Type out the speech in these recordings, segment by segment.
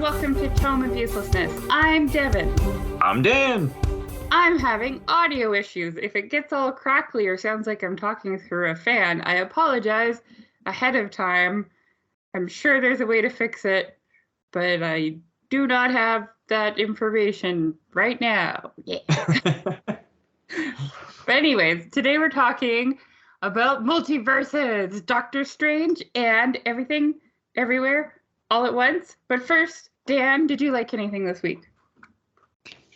welcome to Tome of Uselessness. I'm Devin. I'm Dan. I'm having audio issues. If it gets all crackly or sounds like I'm talking through a fan, I apologize ahead of time. I'm sure there's a way to fix it, but I do not have that information right now. Yeah. But anyways, today we're talking about multiverses, Doctor Strange, and everything, everywhere, all at once. But first, Dan, did you like anything this week?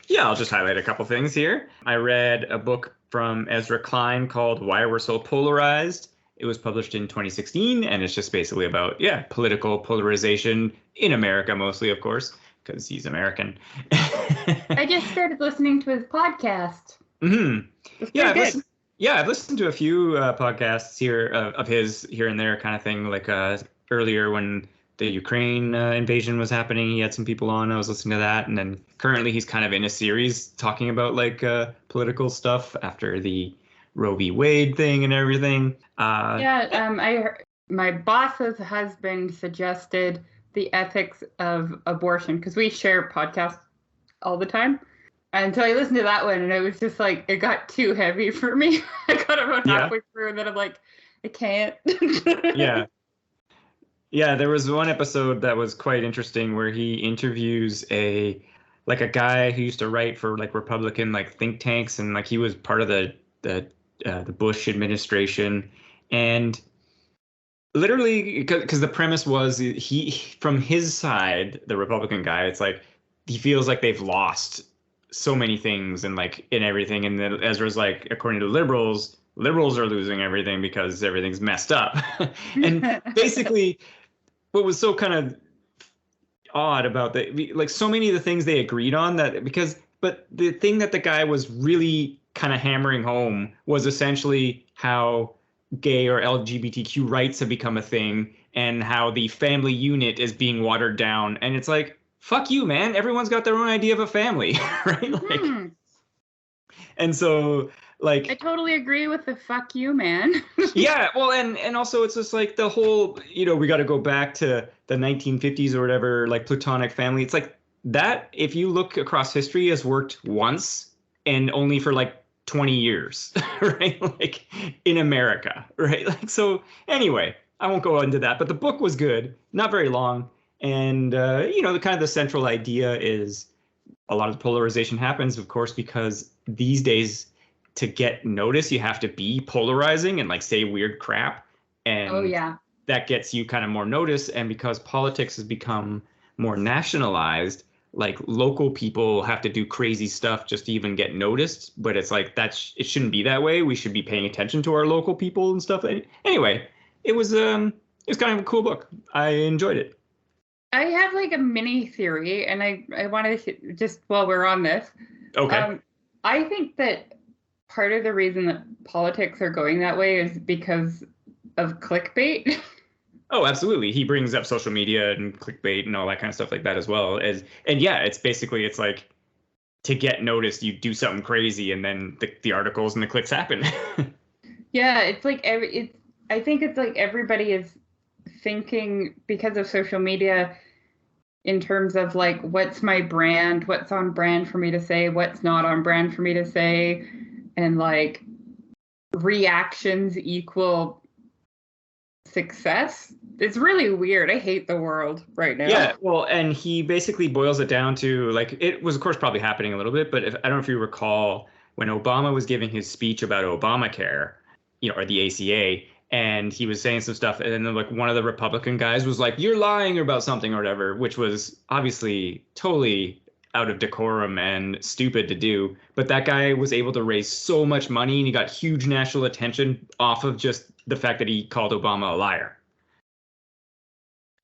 Yeah, I'll just highlight a couple things here. I read a book from Ezra Klein called Why We're So Polarized. It was published in 2016, and it's just basically about, political polarization in America mostly, of course, because he's American. I just started listening to his podcast. Mm-hmm. I've listened to a few podcasts here of his here and there kind of thing, like earlier when the Ukraine invasion was happening. He had some people on. I was listening to that. And then currently he's kind of in a series talking about like political stuff after the Roe v. Wade thing and everything. I heard my boss's husband suggested the ethics of abortion because we share podcasts all the time. And so I listened to that one and it was just like, it got too heavy for me. I got about halfway through and then I'm like, I can't. Yeah, there was one episode that was quite interesting where he interviews a guy who used to write for like Republican like think tanks, and like he was part of the Bush administration, and literally because the premise was he from his side, the Republican guy, it's like he feels like they've lost so many things and like in everything, and then Ezra's like, according to liberals are losing everything because everything's messed up. And basically what was so kind of odd about that, like so many of the things they agreed on but the thing that the guy was really kind of hammering home was essentially how gay or LGBTQ rights have become a thing and how the family unit is being watered down. And it's like, fuck you, man. Everyone's got their own idea of a family, right? Like, and so like, I totally agree with the fuck you, man. Yeah, well, and also it's just like the whole, we got to go back to the 1950s or whatever, like platonic family. It's like that, if you look across history, has worked once and only for like 20 years, right? Like in America, right? Like, so anyway, I won't go into that, but the book was good, not very long. And, the kind of the central idea is a lot of the polarization happens, of course, because these days to get notice, you have to be polarizing and like say weird crap. And that gets you kind of more notice. And because politics has become more nationalized, like local people have to do crazy stuff just to even get noticed. But it's like it shouldn't be that way. We should be paying attention to our local people and stuff. Anyway, it was kind of a cool book. I enjoyed it. I have like a mini theory, and I wanted to just while we're on this. Okay. I think that part of the reason that politics are going that way is because of clickbait. Oh, absolutely. He brings up social media and clickbait and all that kind of stuff like that as well. It's like to get noticed, you do something crazy and then the articles and the clicks happen. Yeah, it's like I think it's like everybody is thinking because of social media in terms of like, what's my brand, what's on brand for me to say, what's not on brand for me to say. And like reactions equal success. It's really weird. I hate the world right now. Yeah, well, and he basically boils it down to like, it was of course probably happening a little bit, but I don't know if you recall when Obama was giving his speech about Obamacare, or the ACA, and he was saying some stuff, and then like one of the Republican guys was like, "You're lying about something" or whatever, which was obviously totally out of decorum and stupid to do. But that guy was able to raise so much money and he got huge national attention off of just the fact that he called Obama a liar.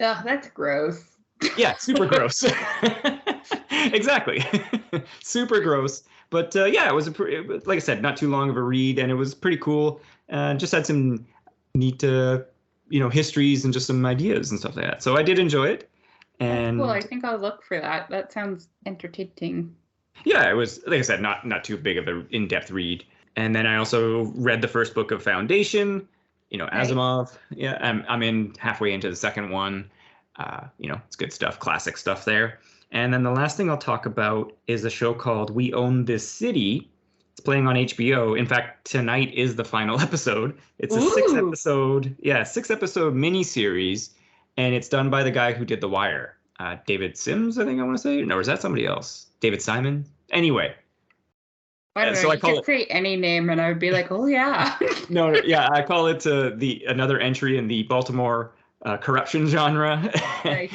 Oh, that's gross. Yeah, super gross. Exactly. Super gross. But it was like I said, not too long of a read, and it was pretty cool. Just had some neat, histories and just some ideas and stuff like that. So I did enjoy it. And that's cool. I think I'll look for that. That sounds entertaining. Yeah, it was, like I said, not too big of an in-depth read. And then I also read the first book of Foundation, Asimov. Yeah, I'm in halfway into the second one. It's good stuff, classic stuff there. And then the last thing I'll talk about is a show called We Own This City. It's playing on HBO. In fact, tonight is the final episode. It's a six episode miniseries, and it's done by the guy who did The Wire. David Sims, I think I want to say. No, or is that somebody else? David Simon? Anyway. I don't know. So you could say any name, and I would be like, oh, yeah. No, yeah, I call it another entry in the Baltimore corruption genre. Nice.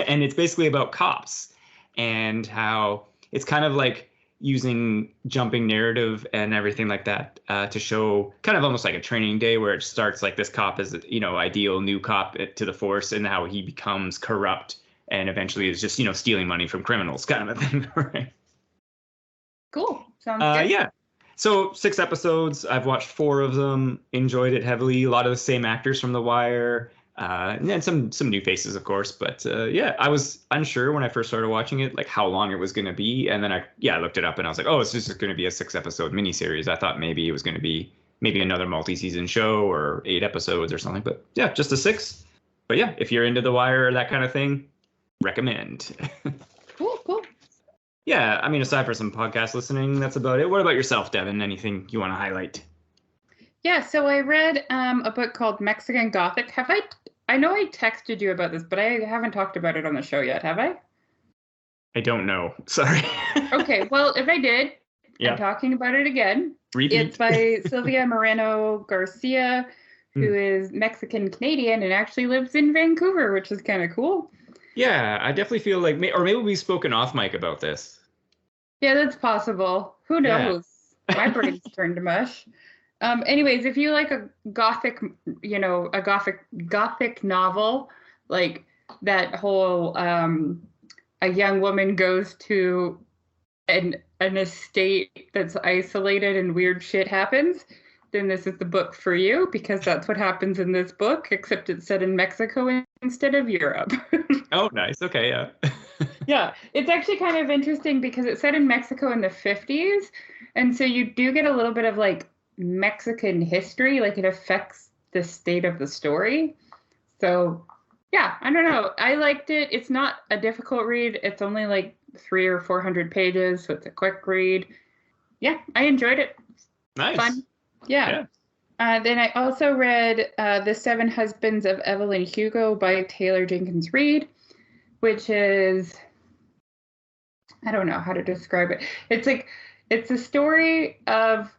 And it's basically about cops and how it's kind of like using jumping narrative and everything like that to show kind of almost like a training day where it starts like this cop is, ideal new cop to the force and how he becomes corrupt and eventually is just, stealing money from criminals kind of a thing. Right? Cool. Sounds good. Yeah. So 6 episodes. I've watched 4 of them. Enjoyed it heavily. A lot of the same actors from The Wire. And then some new faces, of course. But I was unsure when I first started watching it, like how long it was going to be. And then I looked it up and I was like, oh, it's just going to be a 6 episode miniseries. I thought maybe it was going to be maybe another multi-season show or 8 episodes or something. But yeah, just a 6. But yeah, if you're into The Wire or that kind of thing, recommend. Cool. Yeah, I mean, aside from some podcast listening, that's about it. What about yourself, Devin? Anything you want to highlight? Yeah, so I read a book called Mexican Gothic. I know I texted you about this, but I haven't talked about it on the show yet, have I? I don't know. Sorry. Okay, well, if I did, I'm talking about it again. Repeat. It's by Sylvia Moreno Garcia, who is Mexican-Canadian and actually lives in Vancouver, which is kind of cool. Yeah, I definitely feel like, or maybe we've spoken off mic about this. Yeah, that's possible. Who knows? Yeah. My brain's turned to mush. Anyways, if you like a gothic, gothic novel, like that whole a young woman goes to an estate that's isolated and weird shit happens, then this is the book for you, because that's what happens in this book, except it's set in Mexico instead of Europe. Oh, nice. Okay, yeah. Yeah, it's actually kind of interesting because it's set in Mexico in the 50s, and so you do get a little bit of like Mexican history, like it affects the state of the story. So yeah, I don't know. I liked it. It's not a difficult read. It's only like 300 or 400 pages, so it's a quick read. Yeah, I enjoyed it. Nice. Fun. Yeah. Then I also read The 7 Husbands of Evelyn Hugo by Taylor Jenkins Reid, which is, I don't know how to describe it. It's a story of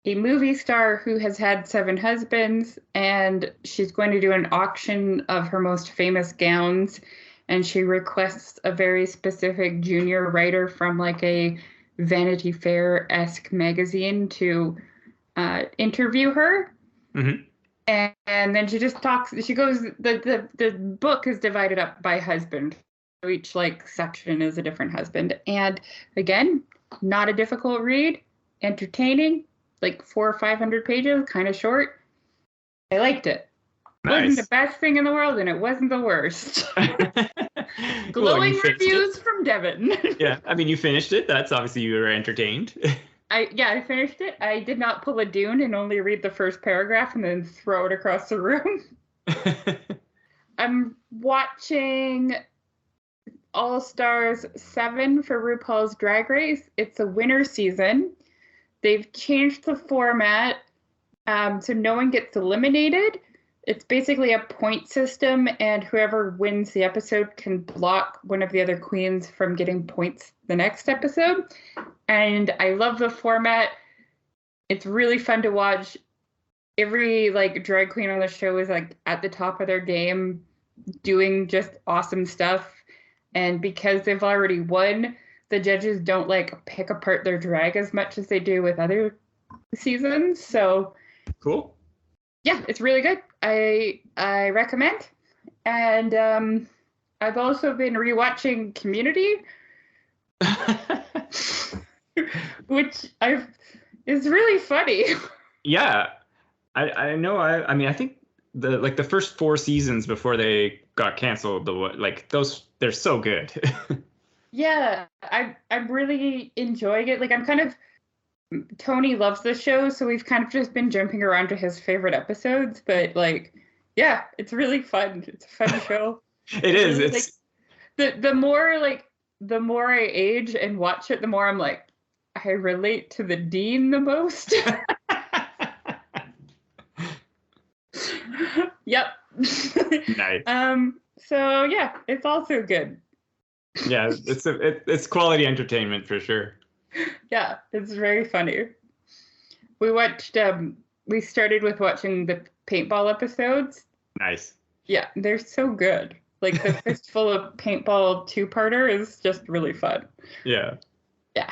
a movie star who has had 7 husbands, and she's going to do an auction of her most famous gowns, and she requests a very specific junior writer from like a Vanity Fair-esque magazine to interview her. Mm-hmm. And then she just talks. She goes. The book is divided up by husband. So each like section is a different husband. And again, not a difficult read, entertaining. Like 400 or 500 pages, kind of short. I liked it. Nice. It wasn't the best thing in the world, and it wasn't the worst. Glowing reviews from Devin. Yeah, I mean, you finished it. That's obviously you were entertained. I finished it. I did not pull a Dune and only read the first paragraph and then throw it across the room. I'm watching All Stars 7 for RuPaul's Drag Race. It's a winter season. They've changed the format so no one gets eliminated. It's basically a point system, and whoever wins the episode can block one of the other queens from getting points the next episode. And I love the format. It's really fun to watch. Every like drag queen on the show is like at the top of their game, doing just awesome stuff. And because they've already won, the judges don't like pick apart their drag as much as they do with other seasons. So cool. Yeah, it's really good. I recommend. And I've also been rewatching Community, which is really funny. Yeah, I know. I mean, I think the first 4 seasons before they got canceled, they're so good. Yeah, I'm really enjoying it. Like Tony loves the show, so we've kind of just been jumping around to his favorite episodes. But like, yeah, it's really fun. It's a fun show. It is. Really, It's the more I age and watch it, the more I'm like, I relate to the Dean the most. Yep. nice. So yeah, it's also good. Yeah, it's quality entertainment for sure. Yeah, it's very funny. We watched we started with watching the paintball episodes. Nice. Yeah, they're so good. Like the Fistful of Paintball two-parter is just really fun. Yeah. Yeah.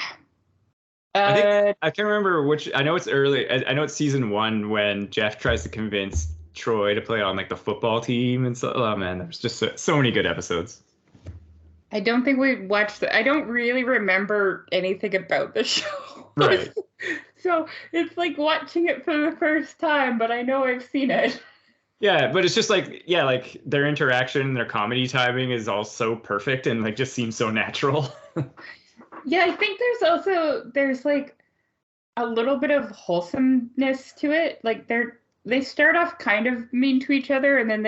I think I can't remember which. I know it's early. I know it's season 1 when Jeff tries to convince Troy to play on like the football team and so. Oh man, there's just so many good episodes. I don't think we watched I don't really remember anything about the show. Right. So it's like watching it for the first time, but I know I've seen it. Yeah, but it's just like like their interaction, their comedy timing is all so perfect and like just seems so natural. Yeah, I think there's like a little bit of wholesomeness to it. Like they start off kind of mean to each other and then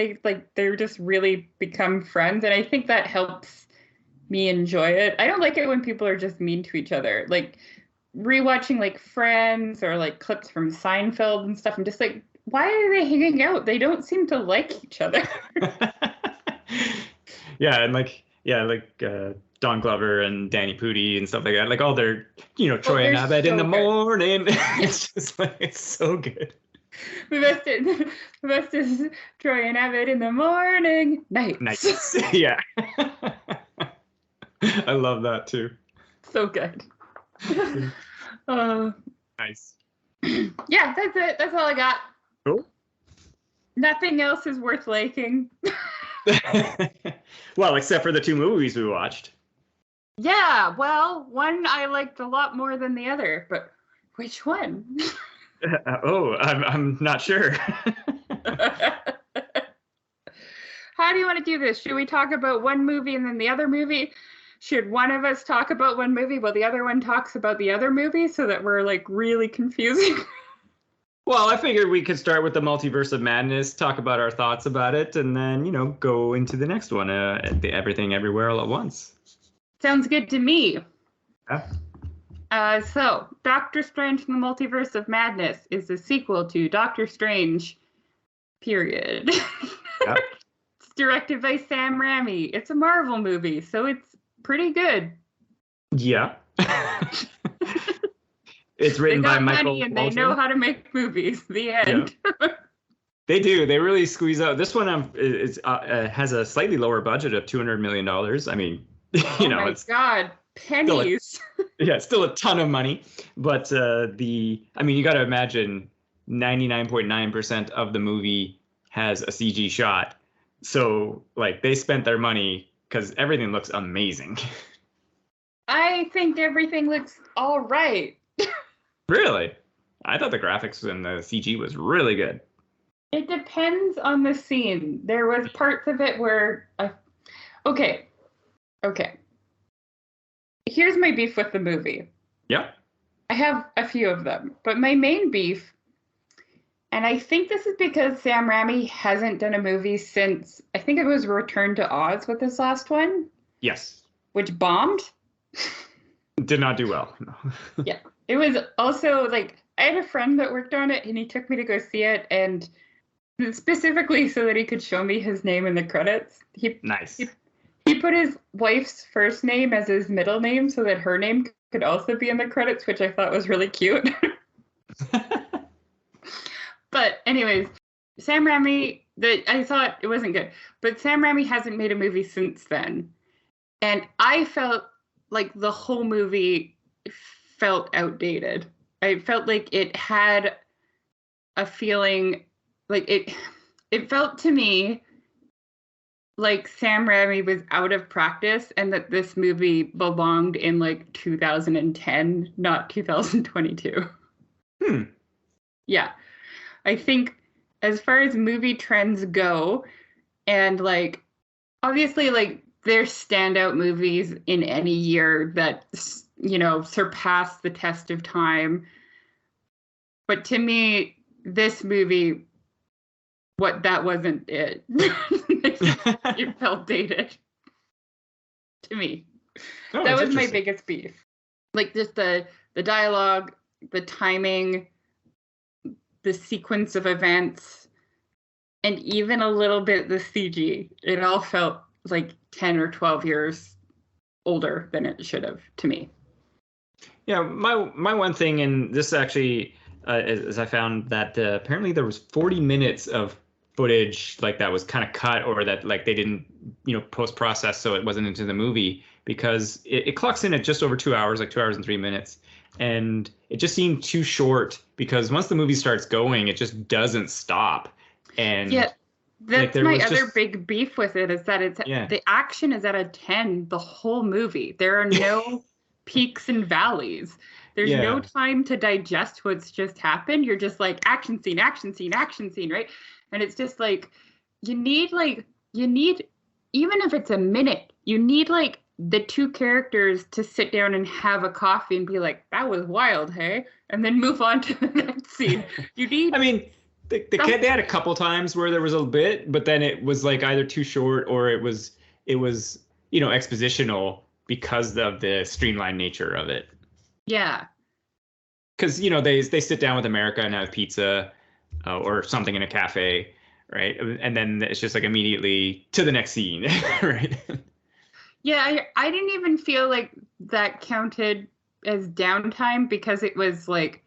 they're just really become friends, and I think that helps me enjoy it. I don't like it when people are just mean to each other. Like rewatching like Friends or like clips from Seinfeld and stuff, I'm just like, why are they hanging out? They don't seem to like each other. Yeah, and like Don Glover and Danny Pudi and stuff like that. Like all their, Troy and Abed in the morning. It's just like it's so good. The best is Troy and Abed in the morning. Nights. Yeah. I love that too. So good. Nice. Yeah, that's it. That's all I got. Cool. Nothing else is worth liking. Well, except for the 2 movies we watched. Yeah, well, one I liked a lot more than the other, but which one? I'm not sure. How do you want to do this? Should we talk about one movie and then the other movie? Should one of us talk about one movie while the other one talks about the other movie so that we're like really confusing? Well, I figured we could start with the Multiverse of Madness, talk about our thoughts about it, and then, go into the next one, the Everything Everywhere All at Once. Sounds good to me. Yeah. So, Doctor Strange in the Multiverse of Madness is the sequel to Doctor Strange, period. Yeah. It's directed by Sam Raimi. It's a Marvel movie, so it's pretty good. Yeah. It's written by Michael money and Walter. they know how to make movies. The end. Yeah. They do. They really squeeze out. This one has a slightly lower budget of $200 million. I mean, oh my God, pennies. Still a ton of money. But you got to imagine 99.9% of the movie has a CG shot. So like they spent their money because everything looks amazing. I think everything looks all right. Really? I thought the graphics and the CG was really good. It depends on the scene. There was parts of it where... Okay. Here's my beef with the movie. Yeah. I have a few of them. But my main beef, and I think this is because Sam Raimi hasn't done a movie since... I think it was Return to Oz with his last one. Yes. Which bombed. Did not do well. No. Yeah. It was also like, I had a friend that worked on it and he took me to go see it, and specifically so that he could show me his name in the credits. Nice. He put his wife's first name as his middle name so that her name could also be in the credits, which I thought was really cute. But anyways, Sam Raimi, I thought it wasn't good, but Sam Raimi hasn't made a movie since then. And I felt like the whole movie felt outdated. I felt like it had a feeling like it felt to me like Sam Raimi was out of practice and that this movie belonged in like 2010, not 2022. Yeah. I think as far as movie trends go, and like obviously like there's standout movies in any year that surpass the test of time. But to me, this movie, that wasn't it. It felt dated to me. Oh, That it's was my interesting. biggest beef. Like just the dialogue, the timing, the sequence of events, and even a little bit the CG. It all felt like 10 or 12 years older than it should have to me. Yeah, my one thing, and this actually, is I found that apparently there was 40 minutes of footage like that was kind of cut, or that like they didn't, post process, so it wasn't into the movie because it clocks in at just over 2 hours, like 2 hours and 3 minutes, and it just seemed too short because once the movie starts going, it just doesn't stop, and Yeah, like that's there my was other just big beef with it is that it's yeah. the action is at a 10 the whole movie. There are no peaks and valleys. There's no Yeah. time to digest what's just happened. You're just like action scene, action scene, action scene, right? And it's just like you need even if it's a minute, you need like the two characters to sit down and have a coffee and be like, that was wild, hey? And then move on to the next scene. You need I mean, they had a couple times where there was a bit, but then it was like either too short or it was expositional because of the streamlined nature of it. yeah. Because they sit down with America and have pizza, or something in a cafe, right? And then it's just like immediately to the next scene, right? Yeah, I didn't even feel like that counted as downtime because it was like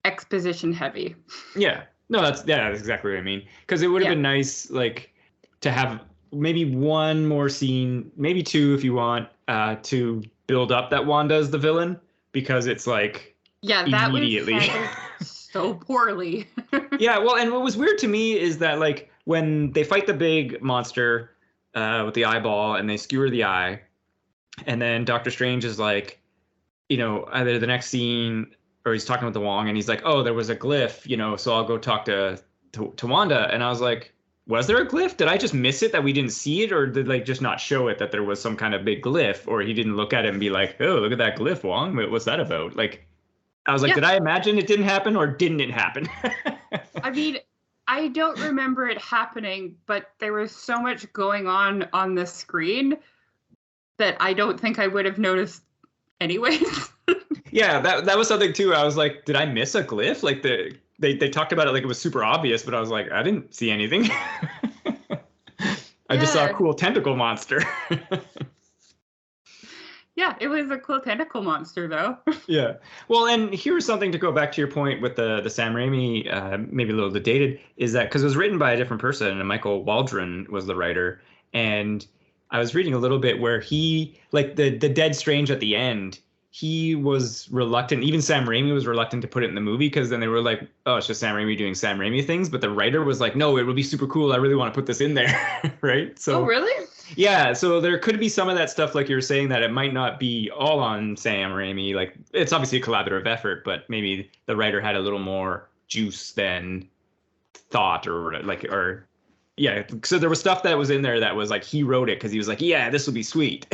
exposition heavy. Yeah. No, that's exactly what I mean. Because it would have Yeah. been nice, like, to have maybe one more scene, maybe two if you want, to build up that Wanda's the villain, because it's like Yeah, that was immediately. handled so poorly. Yeah, well, and what was weird to me is that like when they fight the big monster, with the eyeball and they skewer the eye, and then Doctor Strange is like, either the next scene or he's talking with the Wong and he's like, oh, there was a glyph, so I'll go talk to Wanda. And I was like, was there a glyph? Did I just miss it that we didn't see it, or did like just not show it that there was some kind of big glyph, or he didn't look at it and be like, oh, look at that glyph, Wong. What's that about? Like, I was like, Yeah. did I imagine it didn't happen or didn't it happen? I mean, I don't remember it happening, but there was so much going on the screen that I don't think I would have noticed anyways. Yeah, that was something too. I was like, did I miss a glyph? Like they talked about it like it was super obvious, but I was like, I didn't see anything. I just saw a cool tentacle monster. Yeah, it was a cool tentacle monster though. Yeah. Well, and here's something to go back to your point with the Sam Raimi, maybe a little bit dated, is that because it was written by a different person, and Michael Waldron was the writer, and I was reading a little bit where he, like the dead strange at the end, he was reluctant. Even Sam Raimi was reluctant to put it in the movie because then they were like, oh, it's just Sam Raimi doing Sam Raimi things. But the writer was like, no, it would be super cool. I really want to put this in there. Right. So, oh, really? Yeah. So there could be some of that stuff, like you were saying, that it might not be all on Sam Raimi. Like, it's obviously a collaborative effort, but maybe the writer had a little more juice than thought, or yeah. So there was stuff that was in there that was like, he wrote it because he was like, yeah, this will be sweet.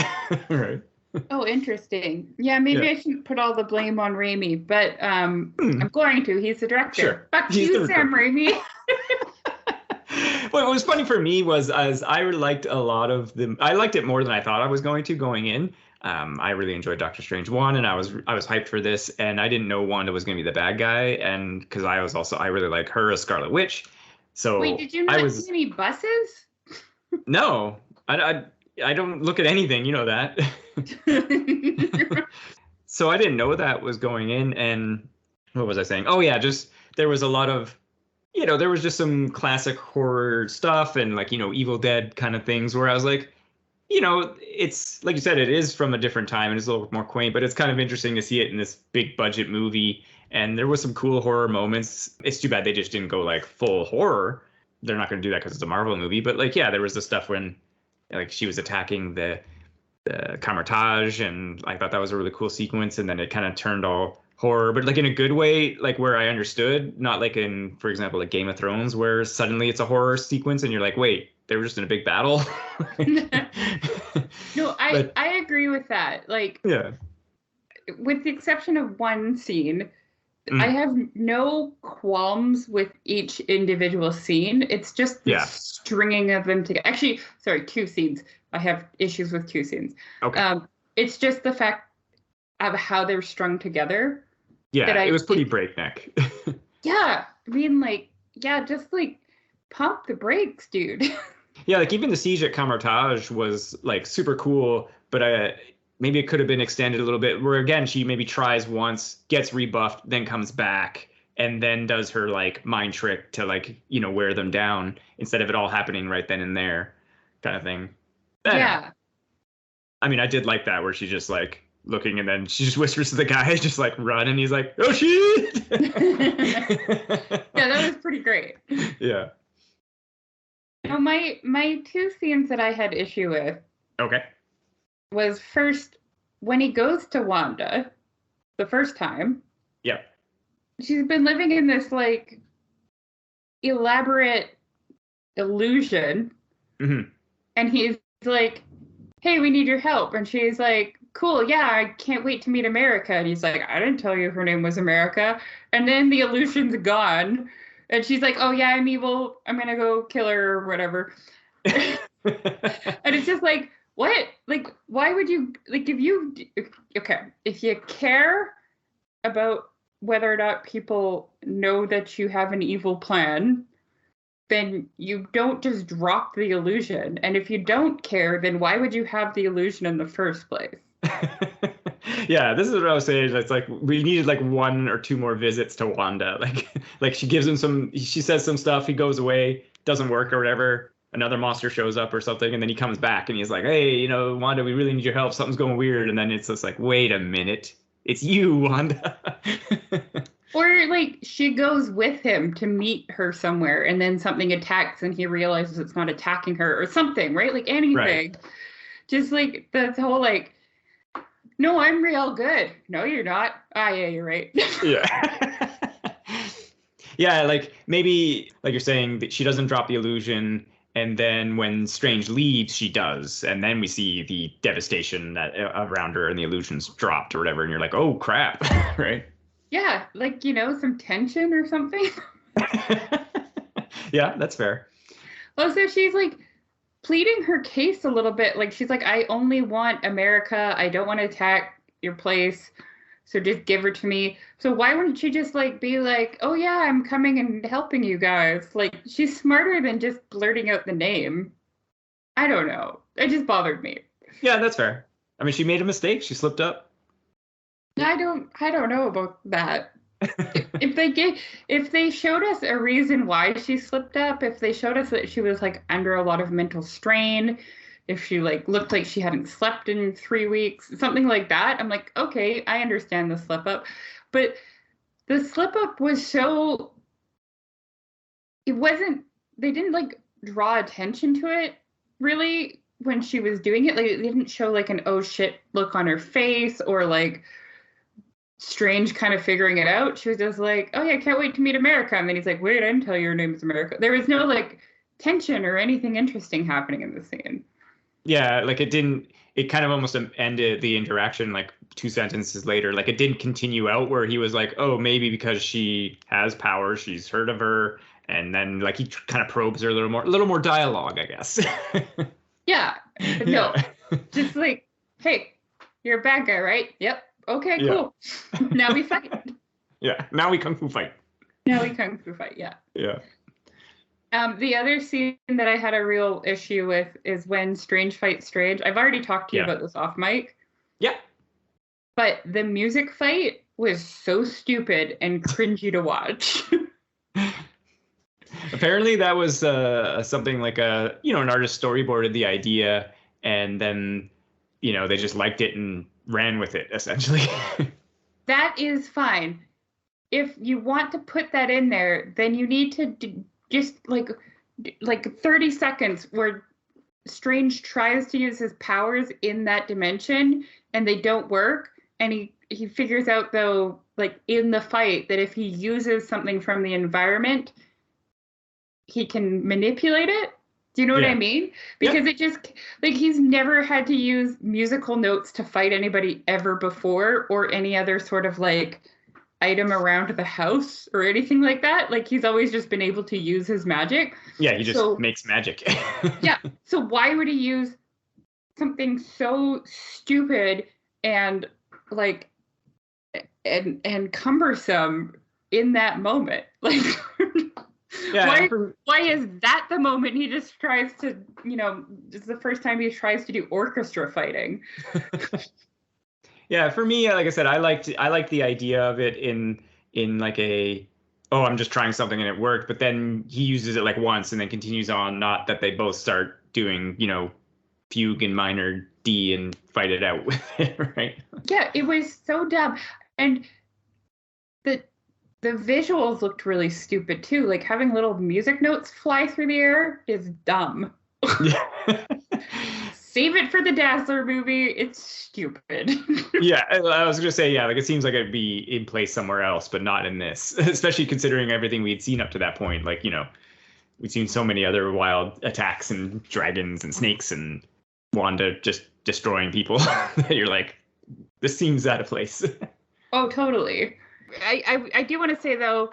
Right. Oh, interesting. Yeah, maybe I shouldn't put all the blame on Raimi, but I'm going to. He's the director. Sure. Fuck He's you, the Sam Raimi. What was funny for me was, as I liked a lot of them. I liked it more than I thought I was going to going in. I really enjoyed Doctor Strange 1, and I was hyped for this, and I didn't know Wanda was going to be the bad guy, and because I really like her as Scarlet Witch. So Wait, did you not see any buses? No, I don't look at anything, you know that. So I didn't know that was going in, and what was I saying? Oh yeah, just there was a lot of, there was just some classic horror stuff and like, Evil Dead kind of things where I was like, it's like you said, it is from a different time and it's a little more quaint, but it's kind of interesting to see it in this big budget movie. And there was some cool horror moments. It's too bad they just didn't go like full horror. They're not going to do that because it's a Marvel movie. But like, yeah, there was the stuff when like she was attacking the Camartage, and I thought that was a really cool sequence. And then it kind of turned all horror, but like in a good way, like where I understood, not like in, for example, like Game of Thrones, where suddenly it's a horror sequence and you're like, wait, they were just in a big battle. No, I agree with that. Like, yeah, with the exception of one scene, I have no qualms with each individual scene. It's just the stringing of them together. Actually, sorry, 2 scenes. I have issues with 2 scenes. Okay. It's just the fact of how they're strung together. Yeah, it was pretty breakneck. Yeah, I mean, like, just like pump the brakes, dude. Yeah, like even the siege at Camartage was like super cool, but maybe it could have been extended a little bit. Where again, she maybe tries once, gets rebuffed, then comes back, and then does her like mind trick to like wear them down instead of it all happening right then and there, kind of thing. Yeah. I mean, I did like that where she's just like looking and then she just whispers to the guy, just like run, and he's like, oh shit. Yeah, that was pretty great. Yeah. Now, my 2 scenes that I had issue with. Okay. Was first when he goes to Wanda, the first time. Yeah. She's been living in this like elaborate illusion. Mm-hmm. And he's like, hey, we need your help. And she's like, cool, yeah, I can't wait to meet America. And he's like, I didn't tell you her name was America. And then the illusion's gone. And she's like, oh yeah, I'm evil. I'm gonna go kill her or whatever. And it's just like, what? Like, why would you, like, if you care about whether or not people know that you have an evil plan, then you don't just drop the illusion. And if you don't care, then why would you have the illusion in the first place? Yeah, this is what I was saying. It's like we needed like 1 or 2 more visits to Wanda. Like she gives him she says some stuff, he goes away, doesn't work or whatever. Another monster shows up or something, and then he comes back and he's like, hey, Wanda, we really need your help. Something's going weird. And then it's just like, wait a minute. It's you, Wanda. Or like she goes with him to meet her somewhere and then something attacks and he realizes it's not attacking her or something, right? Like anything. Right. Just like the whole like, no, I'm real good. No, you're not. Ah, yeah, you're right. Yeah. Yeah, like maybe like you're saying that she doesn't drop the illusion, and then when Strange leaves, she does, and then we see the devastation that around her and the illusions dropped or whatever, and you're like, oh crap, right? Yeah, like some tension or something. Yeah, that's fair. Also, she's like pleading her case a little bit. Like she's like, I only want America. I don't want to attack your place. So just give her to me. So why wouldn't she just like be like, oh yeah, I'm coming and helping you guys? Like she's smarter than just blurting out the name. I don't know. It just bothered me. Yeah, that's fair. I mean, she made a mistake. She slipped up. I don't know about that. If they showed us a reason why she slipped up, if they showed us that she was like under a lot of mental strain, if she like looked like she hadn't slept in 3 weeks, something like that, I'm like, okay, I understand the slip up. But the slip up was so, they didn't like draw attention to it really when she was doing it. Like they didn't show like an oh shit look on her face or like Strange kind of figuring it out. She was just like, oh yeah, I can't wait to meet America. And then he's like, wait, I didn't tell you your name is America. There was no like tension or anything interesting happening in the scene. Yeah, like it kind of almost ended the interaction like 2 sentences later. Like it didn't continue out where he was like, oh, maybe because she has power, she's heard of her. And then like he kind of probes her a little more dialogue, I guess. Yeah. No, just like, hey, you're a bad guy, right? Yep. Okay, cool. Yeah. Now we fight. Yeah, now we kung fu fight. Yeah. Yeah. The other scene that I had a real issue with is when Strange fights Strange. I've already talked to you about this off mic. Yeah. But the music fight was so stupid and cringy to watch. Apparently that was something like an artist storyboarded the idea, and then they just liked it and ran with it essentially. That is fine. If you want to put that in there, then you need to just like 30 seconds where Strange tries to use his powers in that dimension and they don't work, and he figures out though, like in the fight, that if he uses something from the environment, he can manipulate it. Do you know what I mean? Because it just, like, he's never had to use musical notes to fight anybody ever before, or any other sort of, like, item around the house or anything like that. Like he's always just been able to use his magic. Yeah, he just makes magic. Yeah. So why would he use something so stupid and like and cumbersome in that moment? Like yeah, why is that the moment he just tries to, it's the first time he tries to do orchestra fighting? Yeah, for me, like I said, I liked the idea of it in like I'm just trying something and it worked, but then he uses it like once and then continues on, not that they both start doing, fugue and minor D and fight it out with it, right? Yeah, it was so dumb. And the visuals looked really stupid too. Like having little music notes fly through the air is dumb. Yeah. Save it for the Dazzler movie. It's stupid. Yeah, I was gonna say, yeah, like it seems like it'd be in place somewhere else, but not in this. Especially considering everything we'd seen up to that point. Like, we'd seen so many other wild attacks and dragons and snakes and Wanda just destroying people that you're like, this seems out of place. Oh, totally. I do want to say though,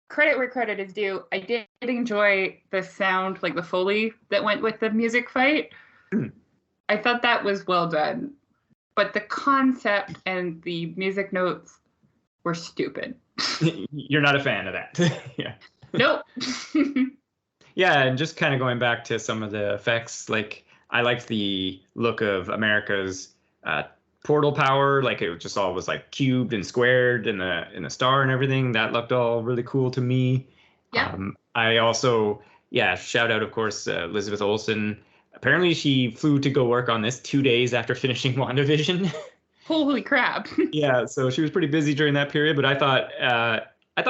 credit where credit is due. I did enjoy the sound, like the Foley that went with the music fight. I thought that was well done, but the concept and the music notes were stupid. You're not a fan of that. Yeah. Nope. Yeah, and just kind of going back to some of the effects, like I liked the look of America's portal power, like it just all was like cubed and squared in the star and everything. That looked all really cool to me. Yeah. I also, shout out, of course, Elizabeth Olsen. Apparently she flew to go work on this 2 days after finishing WandaVision. Holy crap. Yeah, so she was pretty busy during that period, but I thought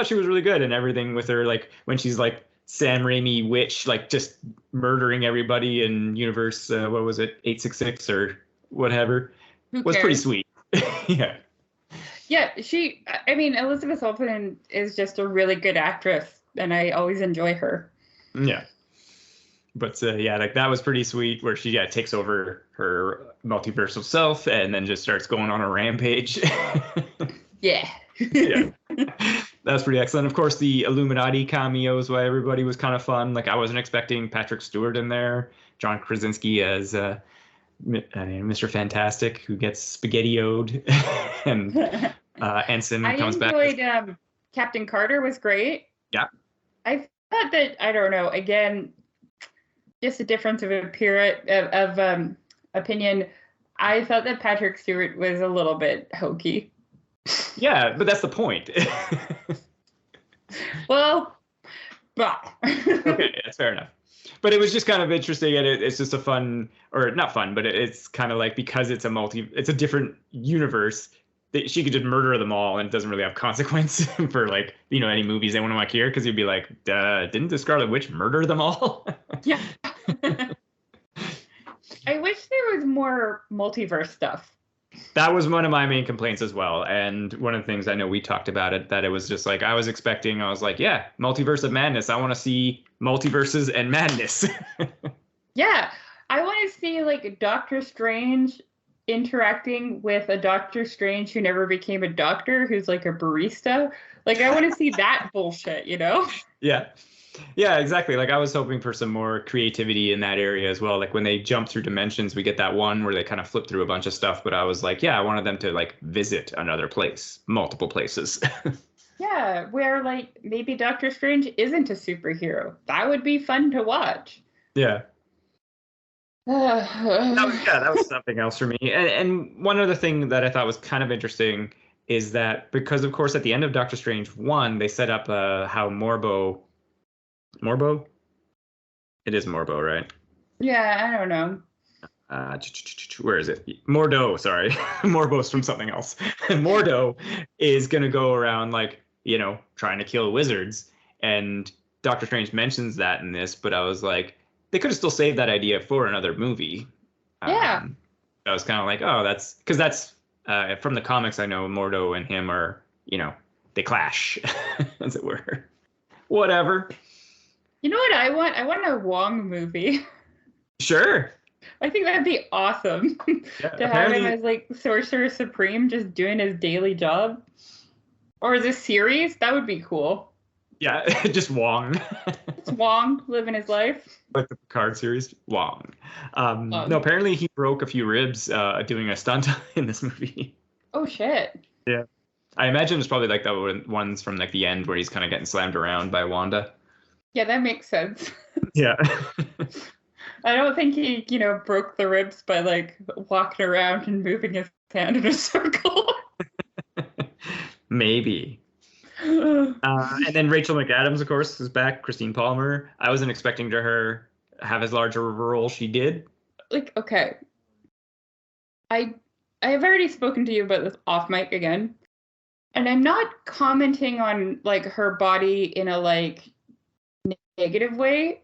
she was really good and everything with her, like when she's like Sam Raimi witch, like just murdering everybody in universe, what was it, 866 or whatever, was pretty sweet. Yeah. Yeah, Elizabeth Olsen is just a really good actress and I always enjoy her. Yeah. But like that was pretty sweet where she takes over her multiversal self and then just starts going on a rampage. Yeah. Yeah. That was pretty excellent. Of course, the Illuminati cameos by everybody was kind of fun. Like I wasn't expecting Patrick Stewart in there. John Krasinski as Mr. Fantastic, who gets spaghetti-o'd. And Ensign comes back. I enjoyed Captain Carter was great. Yeah. I thought that, I don't know, again, just a difference of opinion. I thought that Patrick Stewart was a little bit hokey. Yeah, but that's the point. Well, okay, that's fair enough. But it was just kind of interesting, and it's just a fun, or not fun, but it's kind of like because it's a different universe. That she could just murder them all, and it doesn't really have consequence for like any movies they want to make here, because you'd be like, didn't the Scarlet Witch murder them all? Yeah. I wish there was more multiverse stuff. That was one of my main complaints as well, and one of the things I know we talked about it, that it was just like I was like, yeah, multiverse of madness. I want to see multiverses and madness. Yeah, I want to see like Doctor Strange interacting with a Doctor Strange who never became a doctor, who's like a barista. Like I want to see that bullshit, Yeah. Yeah, exactly. Like I was hoping for some more creativity in that area as well. Like when they jump through dimensions, we get that one where they kind of flip through a bunch of stuff. But I was like, yeah, I wanted them to like visit another place, multiple places. Yeah, where like maybe Doctor Strange isn't a superhero. That would be fun to watch. Yeah. That was something else for me. And one other thing that I thought was kind of interesting is that because, of course, at the end of Doctor Strange 1, they set up how Morbo? It is Morbo, right? Yeah, I don't know. Where is it? Mordo, sorry. Morbo's from something else. Mordo is going to go around like, trying to kill wizards. And Doctor Strange mentions that in this, but I was like, they could have still saved that idea for another movie. Yeah. I was kind of like, oh, that's from the comics. I know Mordo and him are, they clash, as it were. Whatever. You know what I want? I want a Wong movie. Sure. I think that'd be awesome. Yeah, to have him as like Sorcerer Supreme, just doing his daily job. Or is this series? That would be cool. Yeah, just Wong. It's Wong living his life. Like the Picard series, Wong. No, Um, apparently he broke a few ribs doing a stunt in this movie. oh shit. Yeah. I imagine it's probably like the ones from like the end where he's kind of getting slammed around by Wanda. Yeah, that makes sense. Yeah. I don't think he, broke the ribs by like walking around and moving his hand in a circle. Maybe. And then Rachel McAdams, of course, is back. Christine Palmer. I wasn't expecting to her have as large a role she did. Like, okay. I have already spoken to you about this off mic again. And I'm not commenting on like her body in a like negative way.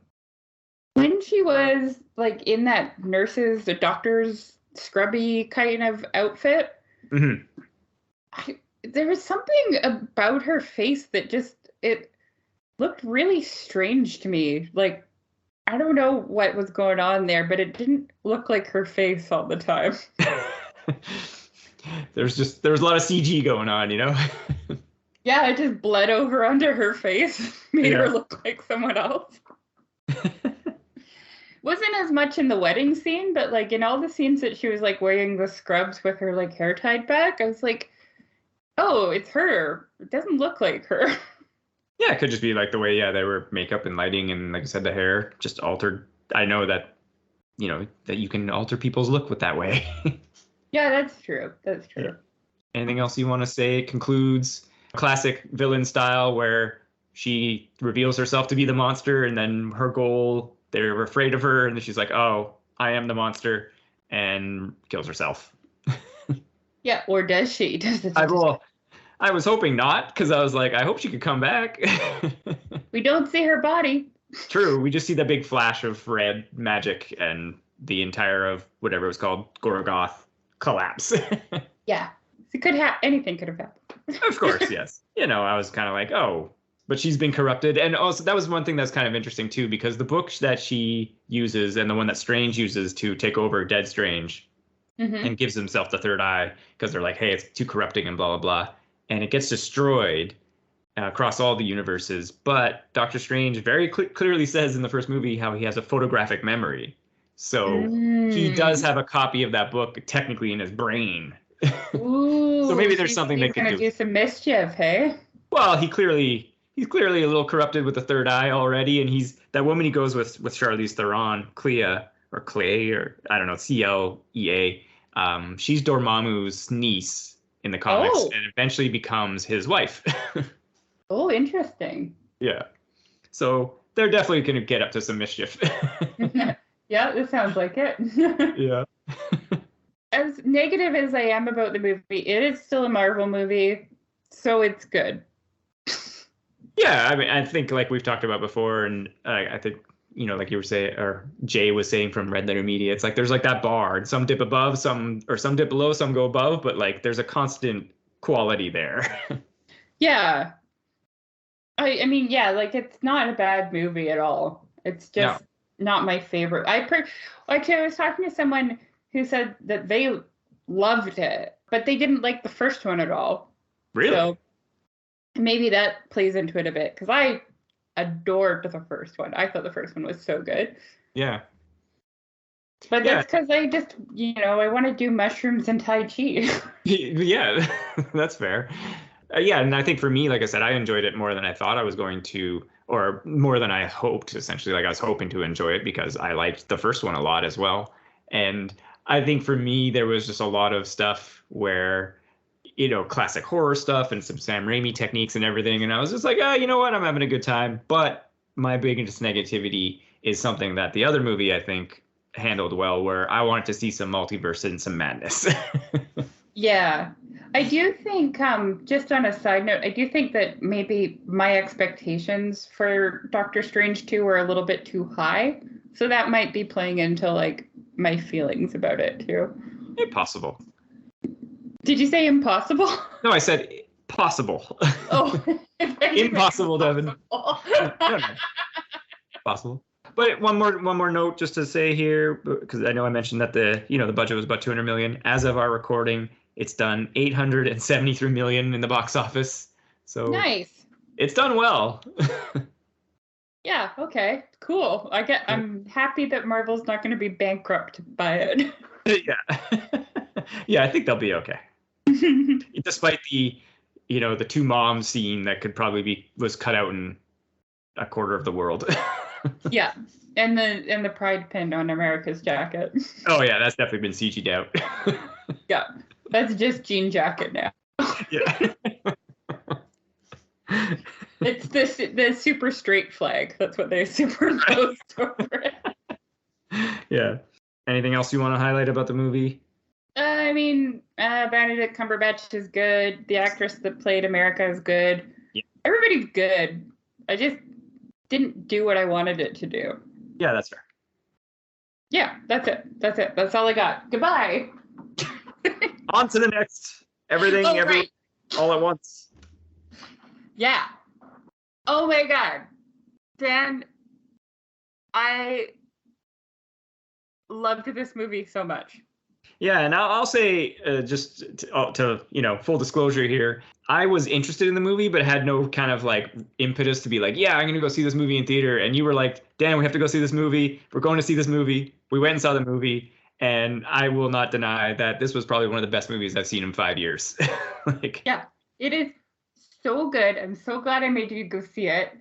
When she was like in that the doctor's scrubby kind of outfit, there was something about her face that it looked really strange to me. Like, I don't know what was going on there, but it didn't look like her face all the time. There was a lot of CG going on, Yeah, it just bled over onto her face, made her look like someone else. Wasn't as much in the wedding scene, but like in all the scenes that she was like wearing the scrubs with her like hair tied back, I was like, oh, it's her. It doesn't look like her. Yeah, it could just be like the way, they were makeup and lighting, and like I said, the hair just altered. I know that, that you can alter people's look with that way. Yeah, that's true. That's true. Yeah. Anything else you want to say? Concludes classic villain style where she reveals herself to be the monster, and then her goal, they're afraid of her, and then she's like, oh, I am the monster, and kills herself. Yeah, or does she? I was hoping not, because I was like, I hope she could come back. We don't see her body. True, we just see the big flash of red magic and the entire of whatever it was called, Gorogoth, collapse. Yeah, it could have anything could have happened. Of course, yes. I was kind of like, oh, but she's been corrupted. And also that was one thing that's kind of interesting too, because the book that she uses and the one that Strange uses to take over Dead Strange and gives himself the third eye, because they're like, hey, it's too corrupting and blah, blah, blah. And it gets destroyed across all the universes. But Doctor Strange very clearly says in the first movie how he has a photographic memory. So he does have a copy of that book technically in his brain. Ooh, so maybe there's something they could do. He's gonna do some mischief, hey? Well, he's clearly a little corrupted with the third eye already, and he's that woman he goes with Charlize Theron, Clay, or I don't know, Clea. She's Dormammu's niece in the comics, and eventually becomes his wife. Oh, interesting. Yeah. So they're definitely going to get up to some mischief. Yeah, this sounds like it. Yeah. As negative as I am about the movie, it is still a Marvel movie, so it's good. Yeah, I mean, I think like we've talked about before, and I think, like you were saying, or Jay was saying from Red Letter Media, it's like there's like that bar, and some dip above, some dip below, some go above, but like there's a constant quality there. Yeah. I mean, yeah, like it's not a bad movie at all. It's just not my favorite. I was talking to someone who said that they loved it, but they didn't like the first one at all. Really? So maybe that plays into it a bit, because I adored the first one. I thought the first one was so good. Yeah. But that's because I just, I want to do mushrooms and Tai Chi. Yeah, that's fair. Yeah, and I think for me, like I said, I enjoyed it more than I thought I was going to, or more than I hoped, essentially. Like I was hoping to enjoy it because I liked the first one a lot as well. And I think for me, there was just a lot of stuff where, classic horror stuff and some Sam Raimi techniques and everything. And I was just like, you know what? I'm having a good time. But my biggest negativity is something that the other movie, I think, handled well, where I wanted to see some multiverse and some madness. Yeah. I do think, just on a side note, I do think that maybe my expectations for Doctor Strange 2 were a little bit too high. So that might be playing into, like, my feelings about it, too. Impossible. Did you say impossible? No, I said possible. Oh. Impossible, Devin. No. Possible. But one more note just to say here, because I know I mentioned that the budget was about $200 million. As of our recording, it's done $873 million in the box office. So nice. it's done well. Yeah, okay. Cool. I'm happy that Marvel's not going to be bankrupt by it. Yeah. Yeah, I think they'll be okay. Despite the, the two moms scene that was cut out in a quarter of the world. Yeah. And the pride pin on America's jacket. Oh yeah, that's definitely been CG'd out. Yeah. That's just jean jacket now. Yeah. It's the super straight flag. That's what they superimposed over it. Yeah. Anything else you want to highlight about the movie? I mean, Benedict Cumberbatch is good. The actress that played America is good. Yeah. Everybody's good. I just didn't do what I wanted it to do. Yeah, that's fair. Yeah, that's it. That's all I got. Goodbye. On to the next. Everything, right. all at once. Yeah. Oh my God. Dan, I loved this movie so much. Yeah, and I'll say just to full disclosure here, I was interested in the movie, but had no kind of like impetus to be like, yeah, I'm gonna go see this movie in theater. And you were like, Dan, we have to go see this movie. We're going to see this movie. We went and saw the movie, and I will not deny that this was probably one of the best movies I've seen in 5 years. Yeah, it is so good. I'm so glad I made you go see it.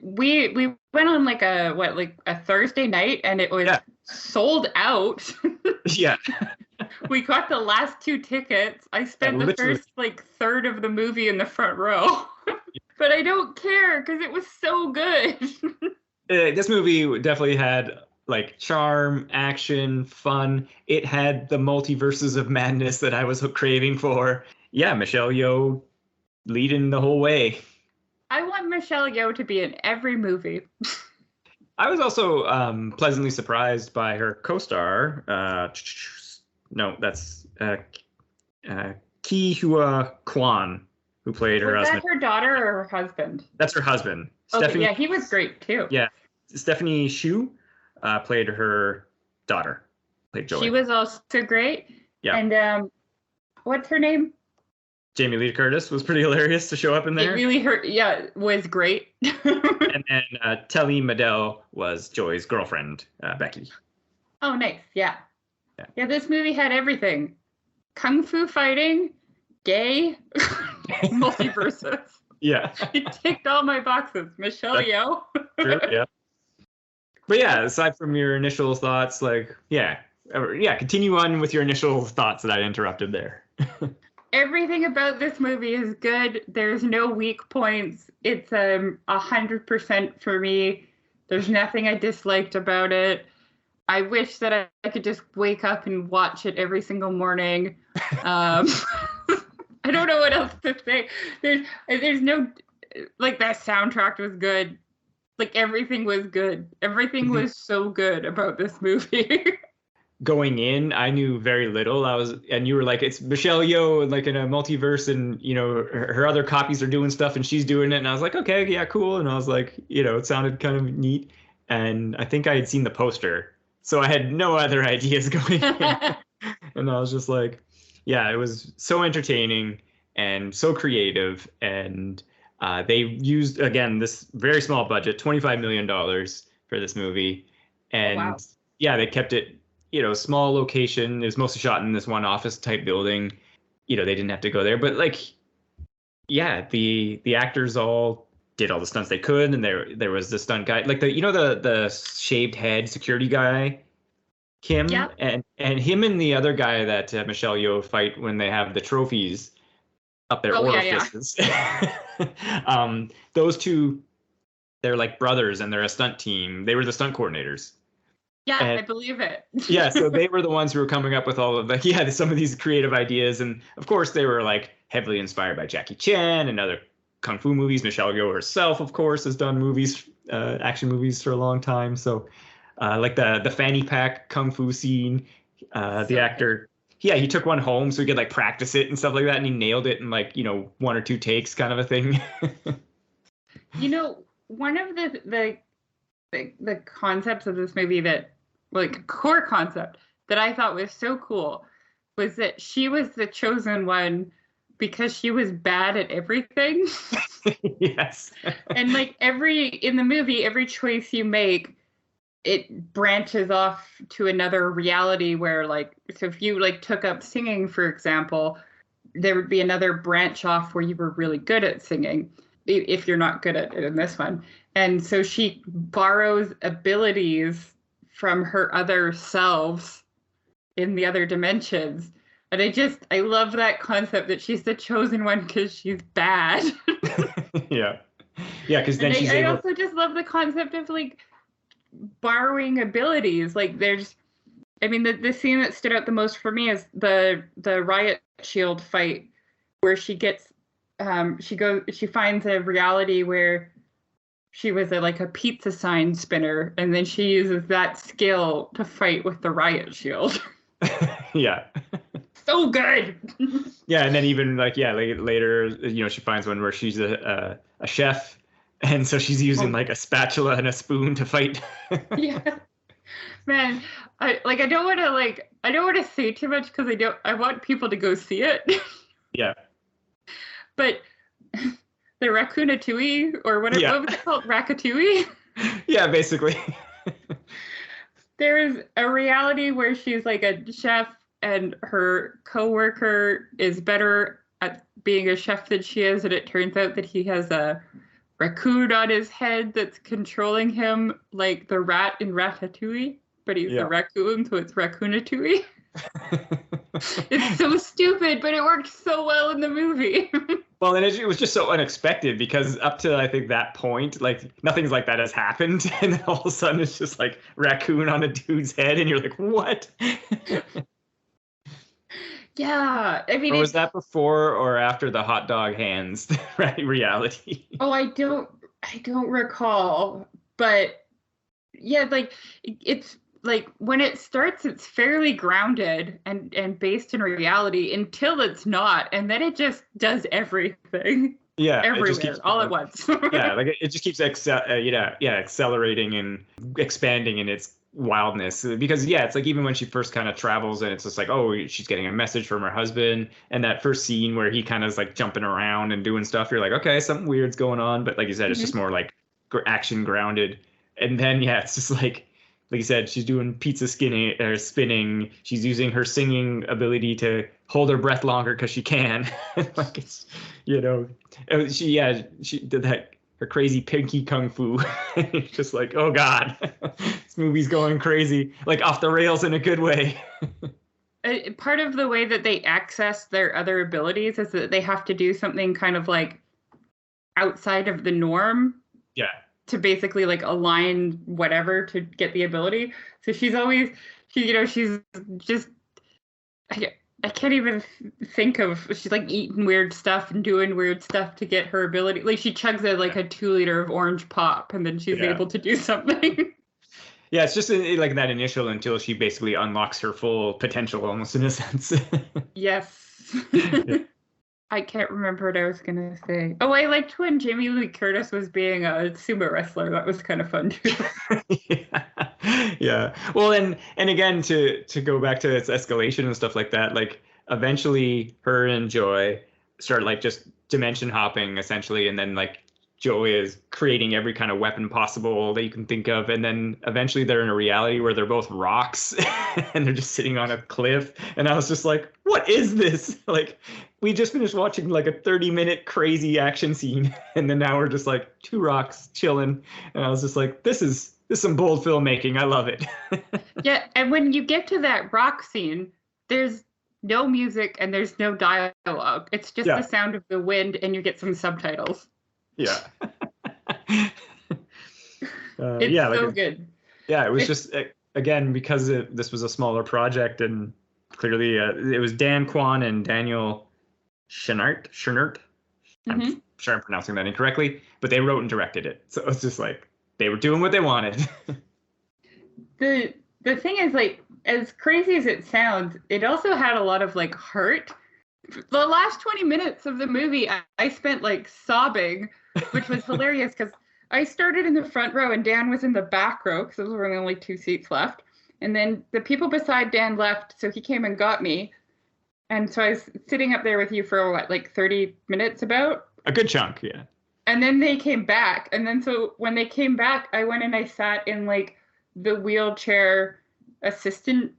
We went on like a Thursday night, and it was sold out. Yeah. We got the last 2 tickets. I spent the first third of the movie in the front row. But I don't care because it was so good. This movie definitely had like charm, action, fun. It had the multiverses of madness that I was craving for. Yeah, Michelle Yeoh leading the whole way. I want Michelle Yeoh to be in every movie. I was also pleasantly surprised by her co-star. No, that's Ki Hua Kwan, who played her husband. Was that her daughter or her husband? That's her husband. Okay, Stephanie, yeah, he was great too. Yeah, Stephanie Hsu played her daughter. Played Joey. She was also great. Yeah. And what's her name? Jamie Lee Curtis was pretty hilarious to show up in there. It really hurt. Yeah, was great. And then Telly Medell was Joey's girlfriend, Becky. Oh, nice. Yeah. Yeah, this movie had everything. Kung fu fighting, gay, multiverses. Yeah. It ticked all my boxes. Michelle Yeoh. True, yeah. But yeah, aside from your initial thoughts, continue on with your initial thoughts that I interrupted there. Everything about this movie is good. There's no weak points. It's 100% for me. There's nothing I disliked about it. I wish that I could just wake up and watch it every single morning. I don't know what else to say. There's no, like, that soundtrack was good. Like, everything was good. Everything was so good about this movie. Going in, I knew very little. And you were like, it's Michelle Yeoh, like in a multiverse, and her other copies are doing stuff, and she's doing it. And I was like, okay, yeah, cool. And I was like, it sounded kind of neat. And I think I had seen the poster, so I had no other ideas going in. And I was just like, yeah, it was so entertaining and so creative. And they used, again, this very small budget, $25 million for this movie. And yeah, they kept it, small location. It was mostly shot in this one office type building. They didn't have to go there, but yeah, the actors all did all the stunts they could, and there was the stunt guy, like the shaved head security guy, Kim, and him and the other guy that Michelle Yeoh fight when they have the trophies up their orifices. Yeah. Those two, they're like brothers, and they're a stunt team. They were the stunt coordinators. Yeah, and, I believe it. Yeah, so they were the ones who were coming up with all of some of these creative ideas. And of course, they were heavily inspired by Jackie Chan and other kung fu movies. Michelle Yeoh herself, of course, has done action movies for a long time. So the fanny pack kung fu scene, the actor, he took one home so he could practice it and stuff like that. And he nailed it in 1 or 2 takes kind of a thing. One of the concepts of this movie that, core concept that I thought was so cool was that she was the chosen one because she was bad at everything. Yes. And like in the movie, every choice you make, it branches off to another reality where like, so if you like took up singing, for example, there would be another branch off where you were really good at singing, if you're not good at it in this one. And so she borrows abilities from her other selves in the other dimensions. And I love that concept that she's the chosen one because she's bad. Yeah. Yeah, because then I also just love the concept of like borrowing abilities. Like the scene that stood out the most for me is the riot shield fight where she gets she finds a reality where she was a pizza sign spinner, and then she uses that skill to fight with the riot shield. Yeah. So good. Yeah, and then even later, she finds one where she's a chef, and so she's using like a spatula and a spoon to fight. Yeah. Man, I don't want to say too much because I want people to go see it. Yeah. But the Raccoonatouille, or what was it called? Ratatouille? Yeah, basically. There is a reality where she's like a chef and her coworker is better at being a chef than she is, and it turns out that he has a raccoon on his head that's controlling him like the rat in Ratatouille, but he's the raccoon, so it's Raccoonatouille. It's so stupid, but it worked so well in the movie. Well, and it was just so unexpected because up to I think that point, like nothing's like that has happened, and then all of a sudden it's just like raccoon on a dude's head, and you're like, what? Yeah, I mean, or was that before or after the hot dog hands reality? Oh, I don't recall, but yeah, like it's like when it starts, it's fairly grounded and based in reality until it's not, and then it just does everything. Yeah, everywhere, it just keeps, all at once. Yeah, like it just keeps accelerating and expanding in its wildness, because it's like even when she first kind of travels and it's just like, oh, she's getting a message from her husband, and that first scene where he kind of is like jumping around and doing stuff, you're like, okay, something weird's going on, but like you said, it's just more like action grounded. And then it's just like you said, she's doing pizza skinning or spinning. She's using her singing ability to hold her breath longer because she can. Like it's, she did that, her crazy pinky kung fu. It's just like, oh God, this movie's going crazy, like off the rails in a good way. Part of the way that they access their other abilities is that they have to do something kind of like outside of the norm. Yeah. To basically like align whatever to get the ability. So she's just, I can't even think of, she's like eating weird stuff and doing weird stuff to get her ability. Like she chugs a 2 liter of orange pop and then she's able to do something. Yeah, it's just like that initial until she basically unlocks her full potential almost in a sense. Yes. Yeah. I can't remember what I was going to say. Oh, I liked when Jamie Lee Curtis was being a sumo wrestler. That was kind of fun, too. Yeah. Well, and again, to go back to its escalation and stuff like that, like eventually her and Joy start like just dimension hopping, essentially, and then like Joy is creating every kind of weapon possible that you can think of. And then eventually they're in a reality where they're both rocks and they're just sitting on a cliff. And I was just like, what is this? Like, we just finished watching like a 30-minute crazy action scene. And then now we're just like 2 rocks chilling. And I was just like, this is some bold filmmaking. I love it. Yeah. And when you get to that rock scene, there's no music and there's no dialogue. It's just the sound of the wind and you get some subtitles. Yeah. It's so good. Yeah, it was just, again, because this was a smaller project, and clearly it was Dan Kwan and Daniel Schnert. I'm sure I'm pronouncing that incorrectly, but they wrote and directed it. So it's just like they were doing what they wanted. The thing is, like, as crazy as it sounds, it also had a lot of like heart. The last 20 minutes of the movie, I spent like sobbing, which was hilarious because I started in the front row and Dan was in the back row because there were only 2 seats left. And then the people beside Dan left, so he came and got me. And so I was sitting up there with you for what, like 30 minutes about? A good chunk, yeah. And then they came back. And then so when they came back, I went and I sat in like the wheelchair assistant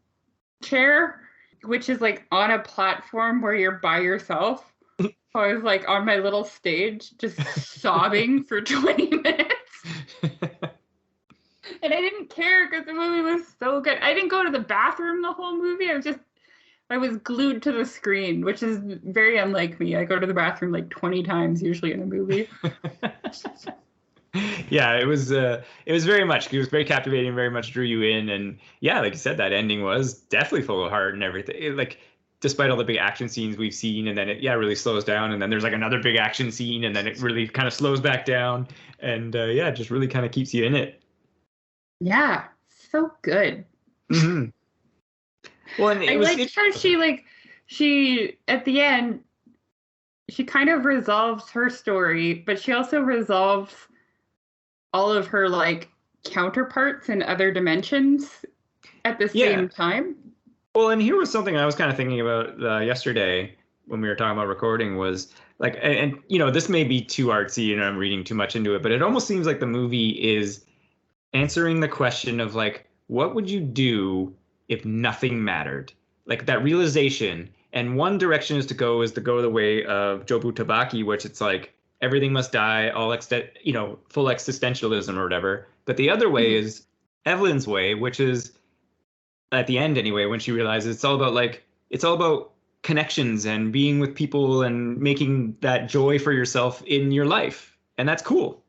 chair, which is like on a platform where you're by yourself. So I was like on my little stage just sobbing for 20 minutes. And I didn't care because the movie was so good. I didn't go to the bathroom the whole movie. I was glued to the screen, which is very unlike me. I go to the bathroom like 20 times usually in a movie. Yeah, it was very captivating, very much drew you in. And yeah, like you said, that ending was definitely full of heart and everything. Like, despite all the big action scenes we've seen, and then it really slows down, and then there's like another big action scene, and then it really kind of slows back down, and yeah, it just really kind of keeps you in it. Yeah, so good. Mm-hmm. Well, and I liked how she at the end, she kind of resolves her story, but she also resolves all of her like counterparts in other dimensions at the same time. Well, and here was something I was kind of thinking about yesterday when we were talking about recording was like, and you know, this may be too artsy and I'm reading too much into it, but it almost seems like the movie is answering the question of like, what would you do if nothing mattered? Like that realization. And one direction is to go the way of Jobu Tabaki, which it's like everything must die, full existentialism or whatever. But the other way is Evelyn's way, which is at the end anyway, when she realizes it's all about connections and being with people and making that joy for yourself in your life. And that's cool.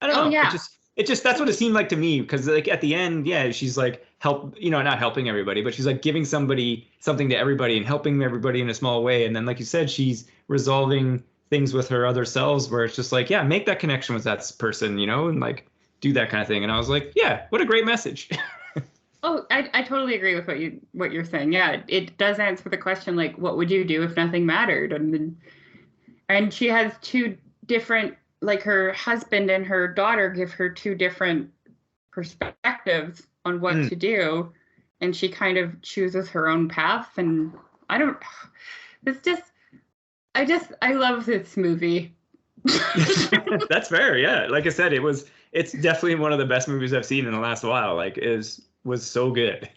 I don't know. Yeah. It just that's what it seemed like to me, because like at the end, yeah, she's like not helping everybody, but she's like giving something to everybody and helping everybody in a small way. And then, like you said, she's resolving things with her other selves where it's just like, yeah, make that connection with that person, and like do that kind of thing. And I was like, yeah, what a great message. Oh, I totally agree with what you're saying. Yeah, it does answer the question, like, what would you do if nothing mattered? And she has two different, like her husband and her daughter give her two different perspectives on what to do, and she kind of chooses her own path. And I love this movie. That's fair. Yeah, like I said, it's definitely one of the best movies I've seen in the last while. Like, was so good.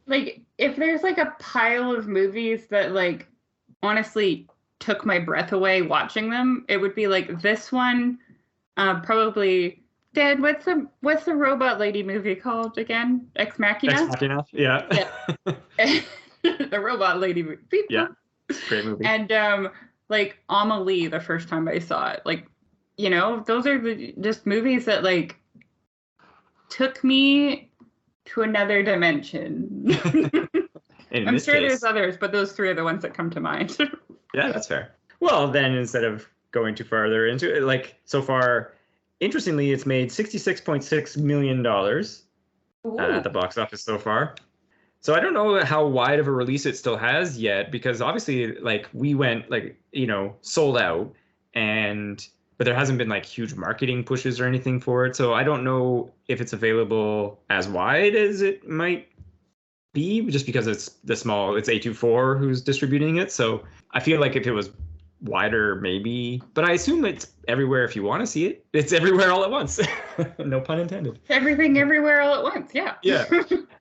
Like, if there's like a pile of movies that like honestly took my breath away watching them, it would be like this one. Probably. Dad, what's the robot lady movie called again? Ex Machina? Ex Machina, yeah. The robot lady movie. Yeah, great movie. And like Amelie, the first time I saw it, like, those are just movies that like took me to another dimension. I'm sure there's others, but those three are the ones that come to mind. Yeah, that's fair. Well, then instead of going too farther into it, like so far, interestingly, it's made $66.6 million at the box office so far. So I don't know how wide of a release it still has yet, because obviously, like, we went like, sold out, but there hasn't been like huge marketing pushes or anything for it. So I don't know if it's available as wide as it might be, just because it's it's A24 who's distributing it. So I feel like if it was wider, maybe, but I assume it's everywhere if you want to see it. It's everywhere all at once. No pun intended. Everything everywhere all at once. Yeah. Yeah.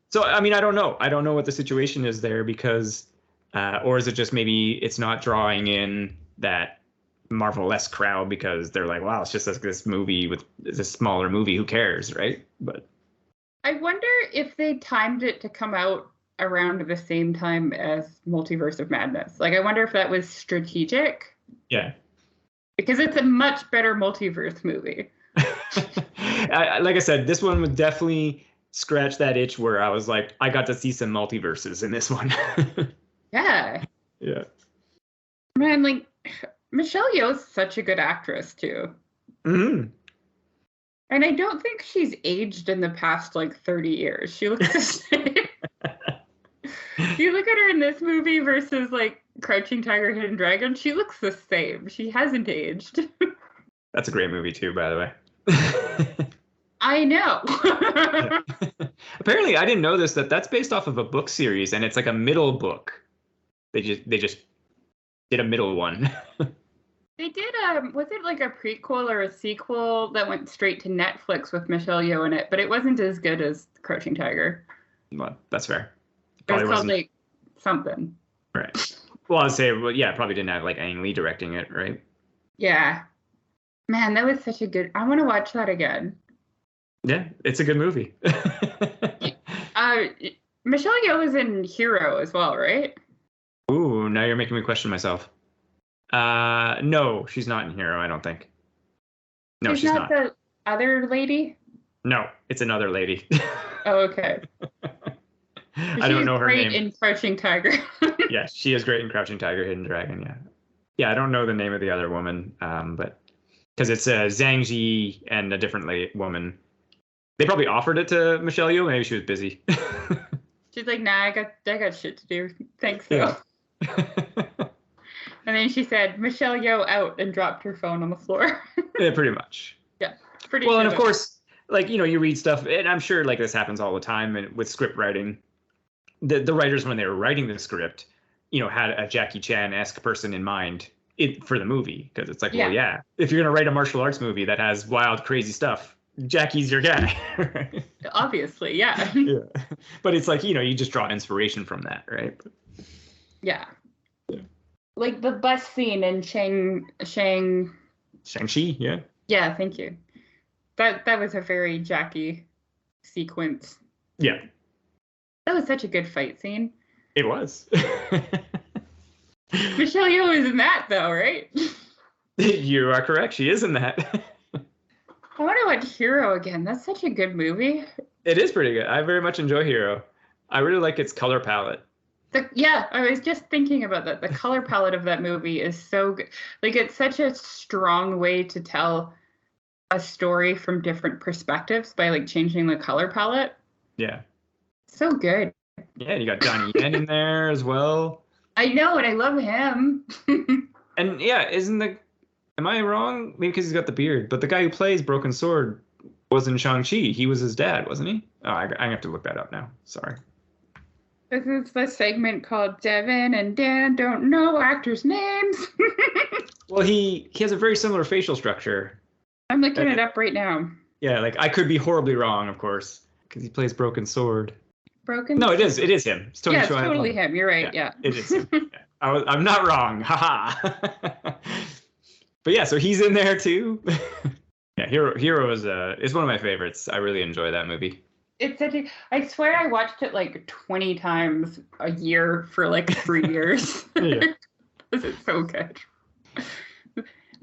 So, I mean, I don't know. I don't know what the situation is there, because, or is it just maybe it's not drawing in that Marvel-esque crowd because they're like, wow, it's just like this movie it's a smaller movie. Who cares, right? But I wonder if they timed it to come out around the same time as Multiverse of Madness. Like, I wonder if that was strategic. Yeah. Because it's a much better multiverse movie. Like I said, this one would definitely scratch that itch where I was like, I got to see some multiverses in this one. Yeah. Yeah. Man, like, Michelle Yeoh's such a good actress, too. Mm-hmm. And I don't think she's aged in the past, like, 30 years. She looks the same. You look at her in this movie versus, like, Crouching Tiger, Hidden Dragon, she looks the same. She hasn't aged. That's a great movie, too, by the way. I know. Yeah. Apparently, I didn't know this, that's based off of a book series, and it's like a middle book. They just did a middle one. They did was it like a prequel or a sequel that went straight to Netflix with Michelle Yeoh in it, but it wasn't as good as Crouching Tiger. Well, that's fair. It was called like something. Right. Well, I'd say, well, yeah, probably didn't have like Ang Lee directing it, right? Yeah. Man, that was such a good. I want to watch that again. Yeah, it's a good movie. Michelle Yeoh was in Hero as well, right? Ooh, now you're making me question myself. No, she's not in Hero, I don't think. No, she's not. The other lady? No, it's another lady. Oh, okay. I don't know her name. She's great in Crouching Tiger. Yeah, she is great in Crouching Tiger, Hidden Dragon, yeah. Yeah, I don't know the name of the other woman, but because it's Zhang Ji and a different woman. They probably offered it to Michelle Yeoh. Maybe she was busy. She's like, nah, I got shit to do. Thanks, though. Yeah. And then she said, Michelle Yeoh out, and dropped her phone on the floor. Yeah, pretty much. Yeah, pretty well, sure. And of course, like, you know, you read stuff, and I'm sure like this happens all the time and with script writing. The writers, when they were writing the script, you know, had a Jackie Chan-esque person in mind for the movie. Because it's like, well, yeah, if you're going to write a martial arts movie that has wild, crazy stuff, Jackie's your guy. Right? Obviously, yeah. Yeah. But it's like, you know, you just draw inspiration from that, right? Yeah. Like the bus scene in Shang-Chi, yeah. Yeah, thank you. That was a very Jackie sequence. Yeah. That was such a good fight scene. It was. Michelle Yeoh is in that, though, right? You are correct. She is in that. I want to watch Hero again. That's such a good movie. It is pretty good. I very much enjoy Hero. I really like its color palette. Yeah, I was just thinking about that. The color palette of that movie is so good. Like, it's such a strong way to tell a story from different perspectives by, like, changing the color palette. Yeah. So good. Yeah, you got Donnie Yen in there as well. I know, and I love him. And yeah, am I wrong? Maybe because he's got the beard, but the guy who plays Broken Sword was in Shang-Chi. He was his dad, wasn't he? Oh, I have to look that up now. Sorry. This is the segment called Devin and Dan Don't Know Actors' Names. Well, he has a very similar facial structure. I'm looking it up right now. Yeah, like I could be horribly wrong, of course, because he plays Broken Sword. No, it is him. It's Tony it's totally him. You're right. Yeah. It is him. Yeah. I'm not wrong. Haha. But yeah, so he's in there too. Yeah, Hero is one of my favorites. I really enjoy that movie. It's I swear I watched it like 20 times a year for like 3 years. Yeah. This is so good.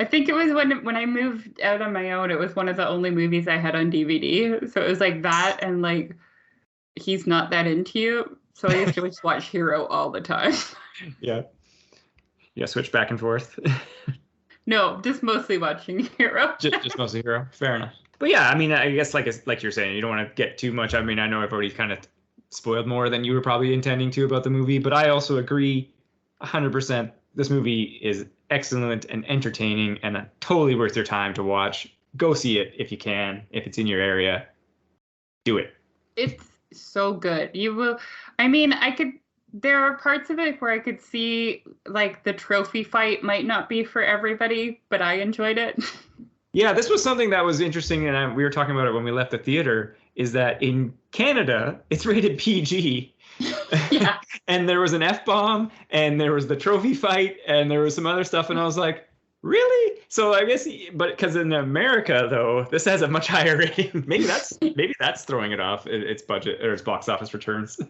I think it was when I moved out on my own, it was one of the only movies I had on DVD. So it was like that and like He's Not That Into You. So I used to just watch Hero all the time. Yeah. Yeah, switch back and forth. No, just mostly watching Hero. just mostly Hero. Fair enough. But yeah, I mean, I guess like you're saying, you don't want to get too much. I mean, I know I've already kind of spoiled more than you were probably intending to about the movie, but I also agree 100%. This movie is excellent and entertaining and totally worth your time to watch. Go see it if you can. If it's in your area, do it. It's so good. You will. I mean, there are parts of it where I could see like the trophy fight might not be for everybody, but I enjoyed it. Yeah, this was something that was interesting, and we were talking about it when we left the theater, is that in Canada, it's rated PG. Yeah. And there was an F-bomb, and there was the trophy fight, and there was some other stuff, and I was like, really? So I guess, but because in America, though, this has a much higher rating. Maybe that's throwing it off its budget or its box office returns.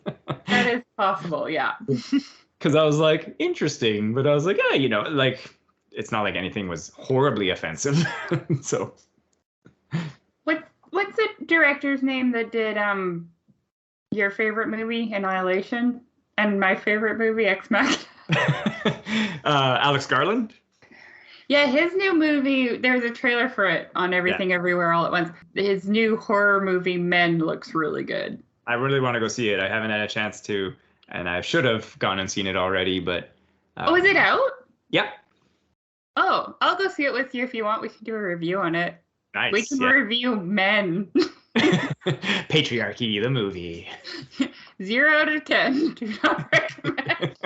That is possible, yeah. Because I was like, interesting, but I was like, yeah, you know, like, it's not like anything was horribly offensive. So, what's the director's name that did your favorite movie, Annihilation, and my favorite movie, Ex Machina? Alex Garland. Yeah, his new movie, there's a trailer for it on Everything Everywhere All at Once. His new horror movie, Men, looks really good. I really want to go see it. I haven't had a chance to, and I should have gone and seen it already, but... Oh, is it out? Yeah. Oh, I'll go see it with you if you want. We can do a review on it. Nice. We can review Men. Patriarchy, the movie. 0 out of 10. Do not recommend.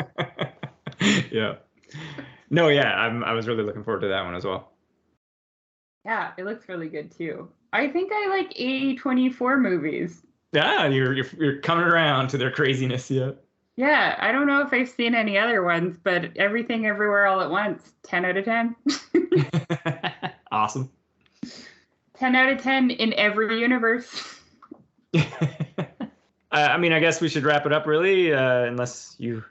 Yeah. No, yeah, I was really looking forward to that one as well. Yeah, it looks really good too. I think I like A24 movies. Yeah, you're coming around to their craziness, yeah. Yeah, I don't know if I've seen any other ones, but Everything Everywhere All at Once, 10 out of 10. Awesome. 10 out of 10 in every universe. I mean, I guess we should wrap it up, really, unless you,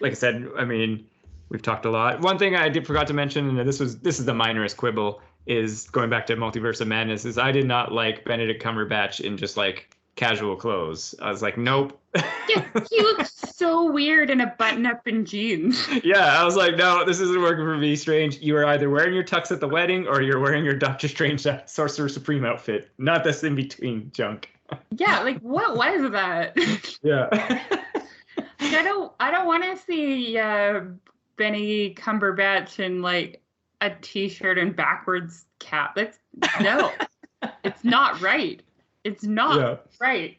like I said, I mean, we've talked a lot. One thing I did forgot to mention, and this is the minorest quibble, is going back to Multiverse of Madness, is I did not like Benedict Cumberbatch in just like casual clothes. I was like, nope. Yeah, he looks so weird in a button-up and jeans. Yeah, I was like, no, this isn't working for me, Strange. You are either wearing your tux at the wedding or you're wearing your Doctor Strange Sorcerer Supreme outfit, not this in between junk. Yeah, like what was that? Yeah. I don't want to see Benny Cumberbatch in like a t-shirt and backwards cap. No, it's not right. It's not right.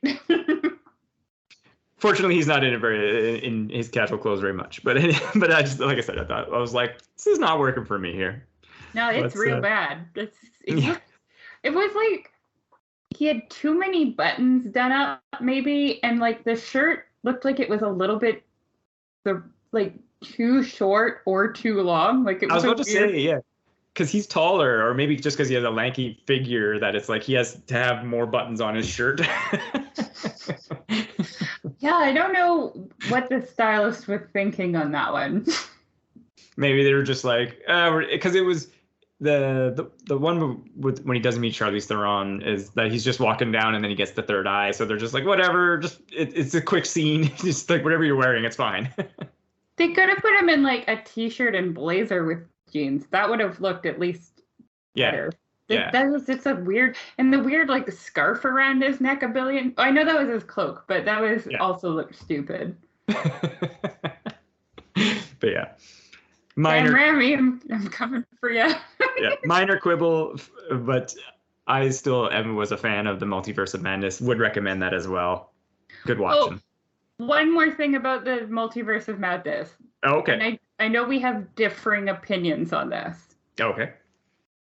Fortunately, he's not in his casual clothes very much. But I just, like I said, I was like, this is not working for me here. No, it's real bad. It was like he had too many buttons done up, maybe, and like the shirt looked like it was a little bit too short or too long. Like I was about to say, yeah, because he's taller, or maybe just because he has a lanky figure, that it's like he has to have more buttons on his shirt. Yeah, I don't know what the stylist was thinking on that one. Maybe they were just like, because it was the one with when he doesn't meet Charlize Theron is that he's just walking down and then he gets the third eye. So they're just like, whatever, just it's a quick scene. Just like whatever you're wearing, it's fine. They could have put him in like a t-shirt and blazer with jeans. That would have looked at least better. Yeah. It's a weird, and the weird like scarf around his neck I know that was his cloak, but that was also looked stupid. But yeah. Minor, Rami, I'm coming for you. Yeah, minor quibble, but I still was a fan of the Multiverse of Madness. Would recommend that as well. Good watching. Oh, one more thing about the Multiverse of Madness. Oh, okay. And I know we have differing opinions on this. Okay.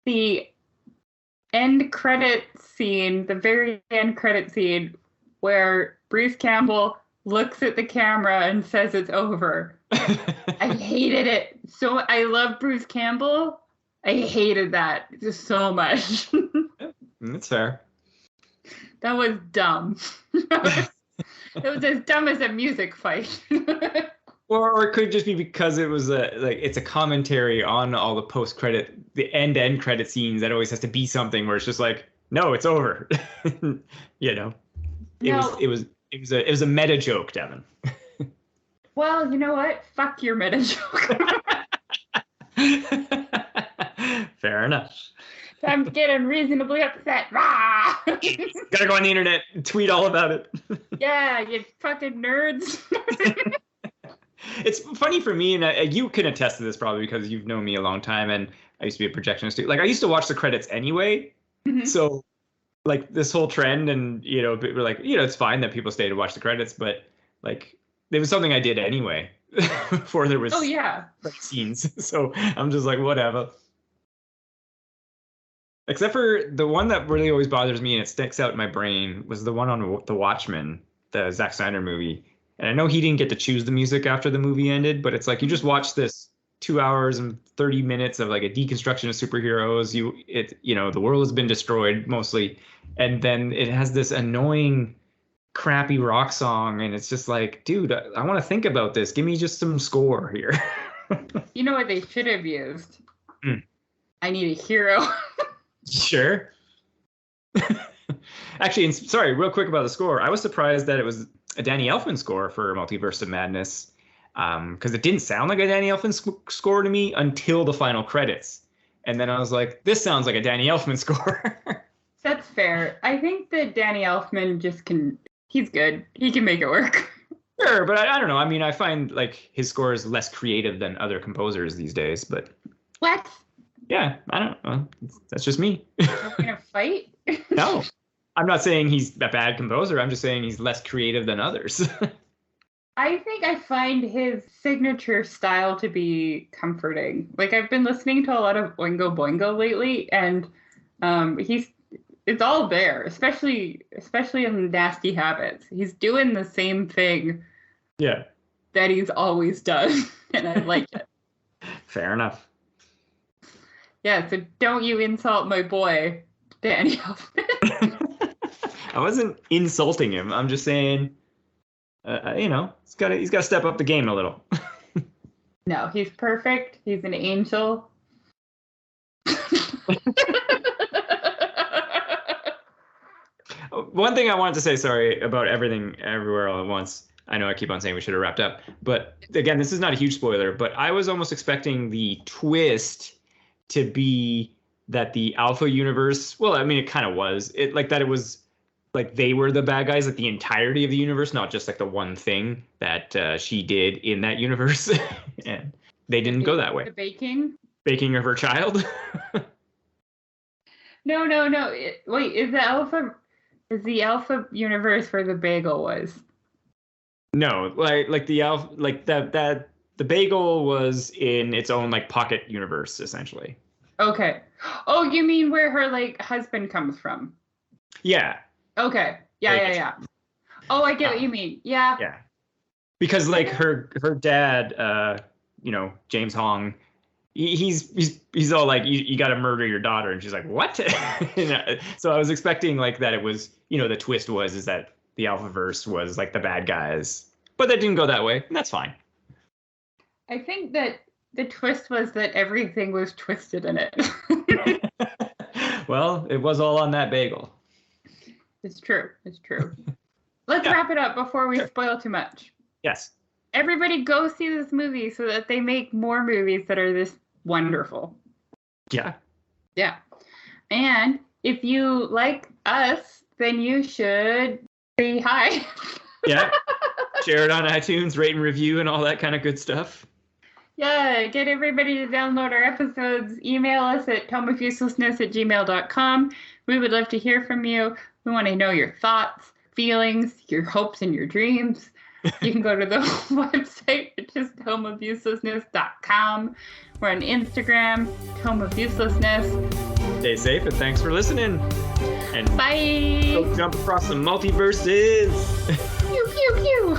The end credit scene, the very end credit scene, where Bruce Campbell looks at the camera and says it's over. I hated it. So I love Bruce Campbell. I hated that just so much. That's fair. That was dumb. It was as dumb as a music fight. Or it could just be because it was it's a commentary on all the end credit scenes that always has to be something where it's just like, no, it's over. You know, it was a meta joke, Devin. Well, you know what? Fuck your meta joke. Fair enough. I'm getting reasonably upset. Gotta go on the internet and tweet all about it. Yeah, you fucking nerds. It's funny for me, and you can attest to this probably because you've known me a long time, and I used to be a projectionist too. Like, I used to watch the credits anyway. Mm-hmm. So, like, this whole trend, and, we're like, it's fine that people stay to watch the credits, but, like, it was something I did anyway before there was scenes. So I'm just like, whatever. Except for the one that really always bothers me and it sticks out in my brain was the one on The Watchmen, the Zack Snyder movie. And I know he didn't get to choose the music after the movie ended, but it's like you just watch this 2 hours and 30 minutes of like a deconstruction of superheroes. The world has been destroyed mostly, and then it has this annoying, crappy rock song, and it's just like, dude, I want to think about this. Give me just some score here. You know what they should have used? I Need a Hero. Sure. Actually, sorry, real quick about the score. I was surprised that it was a Danny Elfman score for Multiverse of Madness, because it didn't sound like a Danny Elfman score to me until the final credits. And then I was like, this sounds like a Danny Elfman score. That's fair. I think that Danny Elfman he's good. He can make it work. Sure, but I don't know. I mean, I find like his score is less creative than other composers these days, but... What? Yeah, I don't know. That's just me. Are we gonna fight? No. I'm not saying he's a bad composer. I'm just saying he's less creative than others. I think I find his signature style to be comforting. Like I've been listening to a lot of Oingo Boingo lately, and it's all there, especially in Nasty Habits. He's doing the same thing Yeah. that he's always done, and I like it. Fair enough. Yeah, so don't you insult my boy, Danny Elfman. I wasn't insulting him. I'm just saying, he's got to step up the game a little. No, he's perfect. He's an angel. One thing I wanted to say, sorry, about Everything Everywhere All at Once. I know I keep on saying we should have wrapped up, but again, this is not a huge spoiler, but I was almost expecting the twist to be that the Alpha universe, well, I mean, it kind of was. It was like they were the bad guys, like the entirety of the universe, not just like the one thing that she did in that universe. And they didn't go that way. The baking of her child. No. Wait, is the Alpha universe where the bagel was? No, like the Alpha, like that the bagel was in its own like pocket universe essentially. Okay. Oh, you mean where her like husband comes from? Yeah. Okay. Yeah. Oh, I get what you mean. Yeah. Yeah. Because like her dad, James Hong, he's all like, you got to murder your daughter, and she's like, what? So I was expecting like that it was, the twist is that the Alphaverse was like the bad guys, but that didn't go that way, and that's fine. I think that the twist was that everything was twisted in it. Well, it was all on that bagel. It's true. Let's wrap it up before we spoil too much. Yes. Everybody go see this movie so that they make more movies that are this wonderful. Yeah. Yeah. And if you like us, then you should say hi. Yeah. Share it on iTunes, rate and review, and all that kind of good stuff. Yeah, get everybody to download our episodes. Email us at tomeofuselessness@gmail.com. We would love to hear from you. We want to know your thoughts, feelings, your hopes, and your dreams. You can go to the website, which is tomeofuselessness.com. We're on Instagram, Tome of Uselessness. Stay safe, and thanks for listening. And bye. Go jump across some multiverses. Pew, pew, pew.